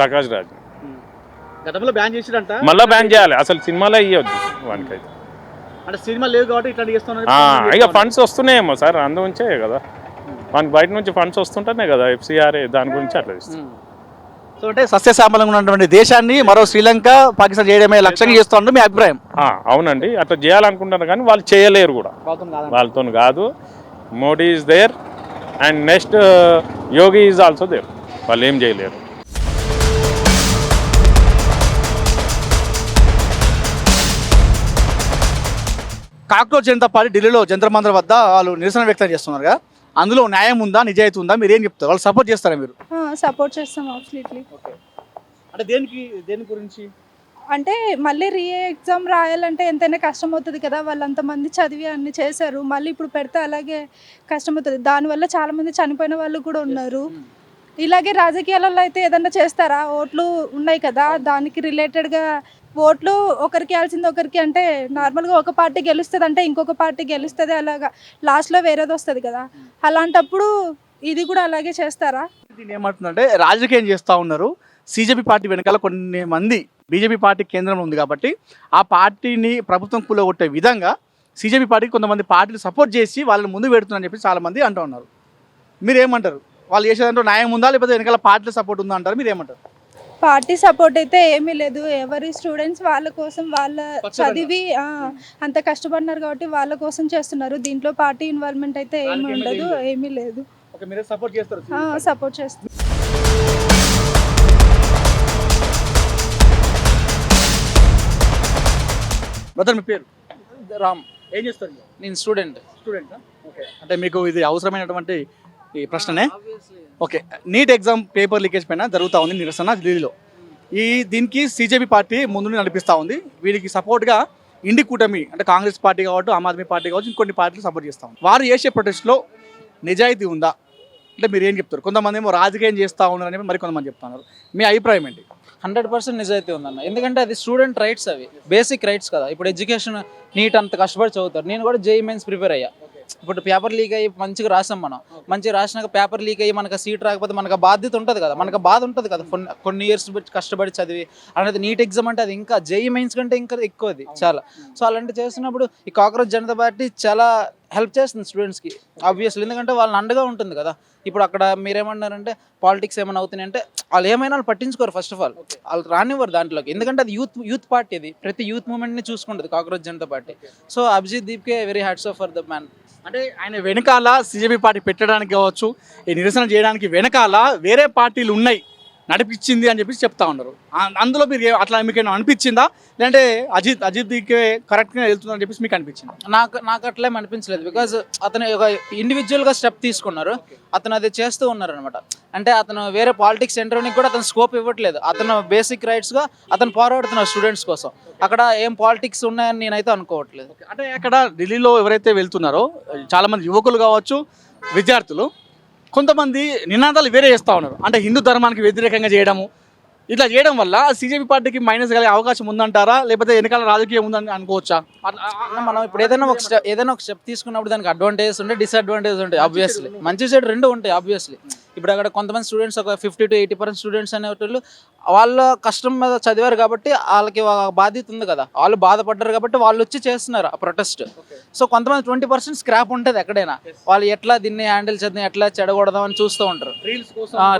ప్రకాష్ రాజ్. గతంలో బ్యాన్ చేసిరంట, మళ్ళీ బ్యాన్ చేయాలి. అసలు సినిమాలో ఇవ్వద్దు వానికైతే. అంటే సినిమా లేవు కాబట్టి ఇట్లా చేస్తున్నారు. ఇక ఫండ్స్ వస్తున్నాయేమో సార్, అందుంచే కదా మనకి బయట నుంచి ఫండ్స్ వస్తుంటేనే కదా ఎఫ్సిఆర్ఏ దాని గురించి అట్లా ఇస్తుంది. సో అంటే సస్యశ్యామలంగా ఉన్నటువంటి దేశాన్ని మరో శ్రీలంక పాకిస్తాన్ చేయడమే లక్ష్యంగా చేస్తున్నారు మీ అభిప్రాయం? అవునండి, అట్లా చేయాలనుకుంటున్నారు కానీ వాళ్ళు చేయలేరు కూడా, వాళ్ళతో కాదు. Modi is there and next Yogi is also there, వాళ్ళు ఏం చేయలేరు. కాక్రోచ్ జనతా పార్టీ ఢిల్లీలో జంతర్ మంతర్ వద్ద వాళ్ళు నిరసన వ్యక్తం చేస్తున్నారుగా, అందులో న్యాయం ఉందా, నిజాయితీ ఉందా? మీరు ఏం చెప్తారు? వాళ్ళు సపోర్ట్ చేస్తారా మీరు? సపోర్ట్ చేస్తాం అబ్సల్యూట్లీ. అంటే దేని గురించి? అంటే మళ్ళీ ఎగ్జామ్ రాయాలంటే ఎంతైనా కష్టం అవుతుంది కదా, వాళ్ళు అంతమంది చదివి అన్ని చేశారు, మళ్ళీ ఇప్పుడు పెడితే అలాగే కష్టం అవుతుంది. దానివల్ల చాలామంది చనిపోయిన వాళ్ళు కూడా ఉన్నారు. ఇలాగే రాజకీయాలలో అయితే ఏదన్నా చేస్తారా? ఓట్లు ఉన్నాయి కదా, దానికి రిలేటెడ్గా ఓట్లు ఒకరికి వేయాల్సింది ఒకరికి, అంటే నార్మల్గా ఒక పార్టీ గెలుస్తుంది అంటే ఇంకొక పార్టీ గెలుస్తుంది, అలాగా లాస్ట్లో వేరేది వస్తుంది కదా. అలాంటప్పుడు ఇది కూడా అలాగే చేస్తారా? దీన్ని ఏమంటుందంటే రాజకీయం చేస్తూ ఉన్నారు. సిజేపీ పార్టీ వెనకాల కొన్ని మంది బీజేపీ పార్టీ కేంద్రంలో ఉంది కాబట్టి ఆ పార్టీని ప్రభుత్వం కూలగొట్టే విధంగా సిజేపీ పార్టీకి కొంతమంది పార్టీలు సపోర్ట్ చేసి వాళ్ళని ముందు పెడుతున్నారని చెప్పి చాలామంది అంటూ ఉన్నారు. మీరు ఏమంటారు? వాళ్ళు చేసేదంటే న్యాయం ఉందా, లేకపోతే వెనకాల పార్టీల సపోర్ట్ ఉందా అంటారు? మీరు ఏమంటారు? పార్టీ సపోర్ట్ అయితే ఏమీ లేదు. ఎవరి స్టూడెంట్స్ వాళ్ళ కోసం, వాళ్ళ చదివి అంత కష్టపడినారు కాబట్టి వాళ్ళ కోసం చేస్తున్నారు. దీంట్లో పార్టీ ఇన్వాల్వ్మెంట్ అయితే ఏమీ ఉండదు, ఏమీ లేదు. సపోర్ట్ చేస్తారు, సపోర్ట్ చేస్తారు. బ్రదర్ మీ పేరు? రామ్. ఏం చేస్తారు? నేను స్టూడెంట్. ఓకే, అంటే మీకు ఇది అవసరమైనటువంటి ఈ ప్రశ్ననే. Okay, NEET exam paper leakage పైన జరుగుతూ ఉంది నిరసన ఢిల్లీలో. దీనికి సిజేపీ పార్టీ ముందు నడిపిస్తూ ఉంది. వీరికి సపోర్ట్గా ఇండి కూటమి అంటే కాంగ్రెస్ పార్టీ కావచ్చు, ఆమ్ ఆద్మీ పార్టీ కావచ్చు, ఇంకొన్ని పార్టీలు సపోర్ట్ చేస్తూ ఉంది. వారు చేసే ప్రొటెస్ట్లో నిజాయితీ ఉందా అంటే మీరు ఏం చెప్తారు? కొంతమంది ఏమో రాజకీయం చేస్తూ ఉన్నారని మరి కొంతమంది చెప్తున్నారు. మీ అభిప్రాయం ఏంటి? 100% నిజాయితీ ఉందన్న. ఎందుకంటే అది స్టూడెంట్ రైట్స్, అవి బేసిక్ రైట్స్ కదా. ఇప్పుడు ఎడ్యుకేషన్ నీట్ అంత కష్టపడి చదువుతారు. నేను కూడా జేఈఈ మెయిన్స్ ప్రిపేర్ అయ్యా. ఇప్పుడు పేపర్ లీక్ అయ్యి మంచిగా రాసాం, మనం మంచిగా రాసినాక పేపర్ లీక్ అయ్యి మనకు సీట్ రాకపోతే మనకు బాధ్యత ఉంటుంది కదా, మనకు బాధ ఉంటుంది కదా. కొన్ని ఇయర్స్ కష్టపడి చదివి అనేది నీట్ ఎగ్జామ్ అంటే అది ఇంకా జేఈఈ మెయిన్స్ కంటే ఇంకా ఎక్కువ అది చాలా. సో అలాంటి చేస్తున్నప్పుడు ఈ కాక్రోచ్ జనతా పార్టీ చాలా హెల్ప్ చేస్తుంది స్టూడెంట్స్కి ఆబ్వియస్లీ, ఎందుకంటే వాళ్ళని అండగా ఉంటుంది కదా. ఇప్పుడు అక్కడ మీరేమన్నారంటే పాలిటిక్స్ ఏమైనా అవుతున్నాయి అంటే వాళ్ళు ఏమైనా వాళ్ళు పట్టించుకోరు. ఫస్ట్ ఆఫ్ ఆల్ వాళ్ళు రానివ్వరు దాంట్లోకి, ఎందుకంటే అది యూత్ పార్టీ, అది ప్రతి యూత్ మూమెంట్ని చూసుకుంటుంది cockroach Janata party. So Abhijit Dipke very hats off for the man. అంటే ఆయన వెనకాల సిజేపీ పార్టీ పెట్టడానికి కావచ్చు, ఈ నిరసన చేయడానికి వెనకాల వేరే పార్టీలు ఉన్నాయి నడిపించింది అని చెప్పి చెప్తా ఉన్నారు. అందులో మీరు అట్లా మీకు ఏమైనా అనిపించిందా, లేదంటే అజిత్ దీకే కరెక్ట్గా వెళ్తుందని చెప్పేసి మీకు అనిపించింది? నాకు అట్లా ఏం అనిపించలేదు. బికాజ్ అతను ఒక ఇండివిజువల్గా స్టెప్ తీసుకున్నారు, అతను అది చేస్తూ ఉన్నారు అనమాట. అంటే అతను వేరే పాలిటిక్స్ ఎంటర్కి కూడా అతను స్కోప్ ఇవ్వట్లేదు. అతను బేసిక్ రైట్స్గా అతను పోరాడుతున్నారు స్టూడెంట్స్ కోసం. అక్కడ ఏం పాలిటిక్స్ ఉన్నాయని నేనైతే అనుకోవట్లేదు. అంటే అక్కడ ఢిల్లీలో ఎవరైతే వెళ్తున్నారో చాలామంది యువకులు కావచ్చు, విద్యార్థులు, కొంతమంది నినాదాలు వేరే చేస్తూ ఉన్నారు. అంటే హిందూ ధర్మానికి వ్యతిరేకంగా చేయడము, ఇట్లా చేయడం వల్ల సిజేపీ పార్టీకి మైనస్ కలిగే అవకాశం ఉందంటారా, లేకపోతే వెనకాల రాజకీయం ఉందని అనుకోవచ్చా? మనం ఇప్పుడు ఏదైనా ఒక స్టెప్ తీసుకున్నప్పుడు దానికి అడ్వాంటేజెస్ ఉంటాయి, డిసడ్వాంటేజెస్ ఉంటాయి. ఆబ్వియస్లీ మంచి సైడ్ రెండు ఉంటాయి ఆబ్వియస్లీ. ఇప్పుడు అక్కడ కొంతమంది స్టూడెంట్స్ ఒక 50 to 80% స్టూడెంట్స్ అనేవాళ్ళు వాళ్ళ కష్టం మీద చదివారు కాబట్టి వాళ్ళకి బాధ్యత ఉంది కదా, వాళ్ళు బాధపడ్డారు కాబట్టి వాళ్ళు వచ్చి చేస్తున్నారు ఆ ప్రొటెస్ట్. సో కొంతమంది 20% స్క్రాప్ ఉంటుంది ఎక్కడైనా, వాళ్ళు ఎట్లా దీన్ని హ్యాండిల్ చేద్దాం, ఎట్లా చెడగొడదాం అని చూస్తూ ఉంటారు.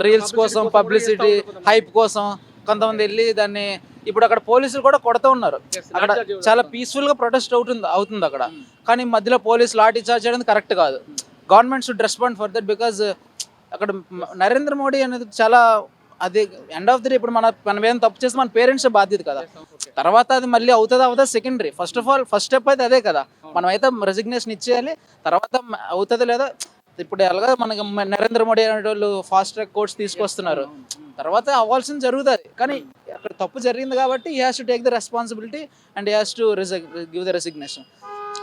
రీల్స్ కోసం, పబ్లిసిటీ, హైప్ కోసం కొంతమంది వెళ్ళి దాన్ని. ఇప్పుడు అక్కడ పోలీసులు కూడా కొడుతూ ఉన్నారు. అక్కడ చాలా పీస్ఫుల్గా ప్రొటెస్ట్ అవుతుంది అక్కడ, కానీ మధ్యలో పోలీసులు లాఠీ చార్జ్ చేయడం కరెక్ట్ కాదు. Government should respond for that. Because అక్కడ నరేంద్ర మోడీ అనేది చాలా, అది ఎండ్ ఆఫ్ ది డే ఇప్పుడు మనం ఏం తప్పు చేస్తే మన పేరెంట్స్ బాధ్యత కదా. తర్వాత అది మళ్ళీ అవుతుందా secondary. First of all first step అయితే అదే కదా, మనం అయితే రెసిగ్నేషన్ ఇచ్చేయాలి. తర్వాత అవుతుంది లేదా ఇప్పుడు ఎలాగా మనకి నరేంద్ర మోడీ అనే వాళ్ళు ఫాస్ట్ ట్రాక్ కోర్ట్స్ తీసుకొస్తున్నారు, తర్వాత అవ్వాల్సింది జరుగుతుంది. కానీ అక్కడ తప్పు జరిగింది కాబట్టి he has to take the responsibility and he has to give the resignation.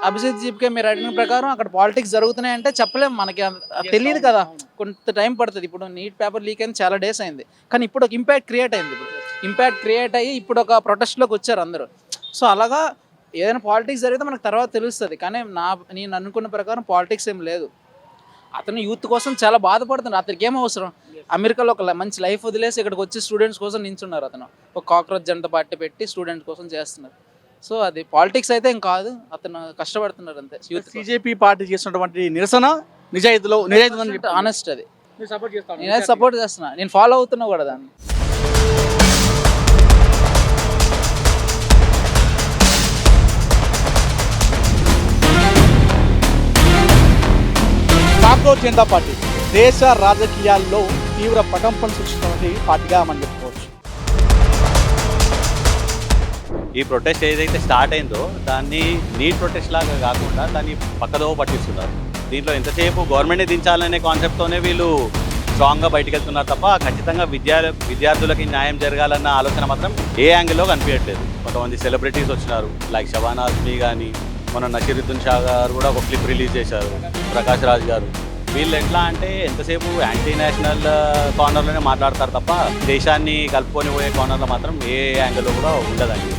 Abhijit జీప్కే మీరు అడిగిన ప్రకారం అక్కడ పాలిటిక్స్ జరుగుతున్నాయంటే చెప్పలేము, మనకి తెలియదు కదా, కొంత టైం పడుతుంది. ఇప్పుడు నీట్ పేపర్ లీక్ అయింది, చాలా డేస్ అయింది, కానీ ఇప్పుడు ఒక ఇంపాక్ట్ క్రియేట్ అయింది. ఇప్పుడు ఇంపాక్ట్ క్రియేట్ అయ్యి ఇప్పుడు ఒక ప్రొటెస్ట్లోకి వచ్చారు అందరూ. సో అలాగా ఏదైనా పాలిటిక్స్ జరిగితే మనకు తర్వాత తెలుస్తుంది, కానీ నేను అనుకున్న ప్రకారం పాలిటిక్స్ ఏం లేదు. అతను యూత్ కోసం చాలా బాధపడుతున్నాడు. అతనికి ఏం అవసరం, అమెరికాలో ఒక మంచి లైఫ్ వదిలేసి ఇక్కడికి వచ్చి స్టూడెంట్స్ కోసం నించున్నారు. అతను ఒక కాక్రోచ్ జనతా పార్టీ పెట్టి స్టూడెంట్స్ కోసం చేస్తున్నారు. సో అది పాలిటిక్స్ అయితే ఏం కాదు, అతను కష్టపడుతున్నారు అంతే. యూత్ బీజేపీ పార్టీ చేస్తున్నటువంటి నిరసన నిజాయితీ ఆనెస్ట్, అది నేనైతే సపోర్ట్ చేస్తున్నా, నేను ఫాలో అవుతున్నా కూడా దాన్ని. కాక్రోచ్ జనతా పార్టీ దేశ రాజకీయాల్లో తీవ్ర ప్రకంపన సృష్టిస్తున్నటువంటి పార్టీగా మనం చెప్పుకోవచ్చు. ఈ ప్రొటెస్ట్ ఏదైతే స్టార్ట్ అయిందో దాన్ని నీట్ ప్రొటెస్ట్ లాగా కాకుండా దాన్ని పక్కదోవ పట్టిస్తున్నారు. దీంట్లో ఎంతసేపు గవర్నమెంట్ని దించాలనే కాన్సెప్ట్తోనే వీళ్ళు స్ట్రాంగ్గా బయటకు వెళ్తున్నారు తప్ప ఖచ్చితంగా విద్యార్థులకి న్యాయం జరగాలన్న ఆలోచన మాత్రం ఏ యాంగిల్లో కనిపించట్లేదు. కొంతమంది సెలబ్రిటీస్ వచ్చినారు, లైక్ షబానా ఆజ్మీ కానీ, మన నసీరుద్దీన్ షా గారు కూడా ఒక క్లిప్ రిలీజ్ చేశారు, ప్రకాష్ రాజ్ గారు. వీళ్ళు ఎట్లా అంటే ఎంతసేపు యాంటీ నేషనల్ కార్నర్లోనే మాట్లాడతారు తప్ప దేశాన్ని కలుపుకొని పోయే కార్నర్లో మాత్రం ఏ యాంగిల్లో కూడా ఉండదండి.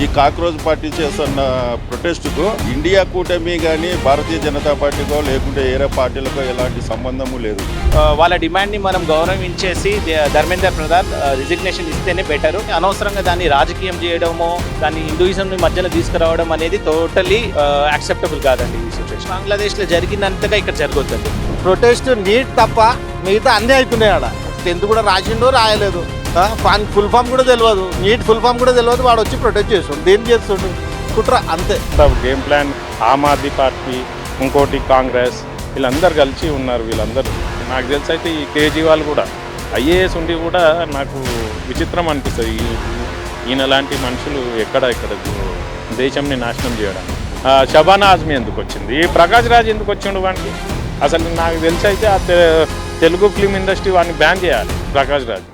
ఈ కాక్రోచ్ పార్టీ చేస్తున్న ప్రొటెస్ట్కు ఇండియా కూటమి కానీ భారతీయ జనతా పార్టీకో లేకుంటే ఏరే పార్టీలకో ఎలాంటి సంబంధము లేదు. వాళ్ళ డిమాండ్ని మనం గౌరవించేసి ధర్మేందర్ ప్రధాన్ రిజిగ్నేషన్ ఇస్తేనే బెటరు. అనవసరంగా దాన్ని రాజకీయం చేయడమో దాన్ని హిందూయిజంని మధ్యలో తీసుకురావడం అనేది టోటలీ యాక్సెప్టబుల్ కాదండి. ఈ సిచ్యువేషన్ బంగ్లాదేశ్లో జరిగినంతగా ఇక్కడ జరగొద్దండి. ప్రొటెస్ట్ నీట్ తప్ప మిగతా అన్నీ అవుతున్నాయి. ఆడ 10th కూడా రాసిండో రాయలేదు, ఫుల్ ఫామ్ కూడా తెలియదు, నీట్ ఫుల్ ఫామ్ కూడా తెలియదు, వాడు వచ్చి ప్రొటెస్ట్ చేస్తుండు. దేని చేస్తుండు? కుట్ర అంతే. Game plan Aam Aadmi party, ఇంకోటి కాంగ్రెస్, వీళ్ళందరూ కలిసి ఉన్నారు. వీళ్ళందరూ నాకు తెలిసి అయితే ఈ కేజ్రీవాల్ కూడా ఐఏఎస్ ఉండి కూడా నాకు విచిత్రం అనిపిస్తుంది. ఈయన లాంటి మనుషులు ఎక్కడ దేశంని నాశనం చేయడానికి. షబానా ఆజ్మీ ఎందుకు వచ్చింది, ఈ ప్రకాష్ రాజ్ ఎందుకు వచ్చిండు వానికి? అసలు నాకు తెలిసి అయితే ఆ తెలుగు ఫిల్మ్ ఇండస్ట్రీ వాడిని బ్యాన్ చేయాలి, ప్రకాష్ రాజ్.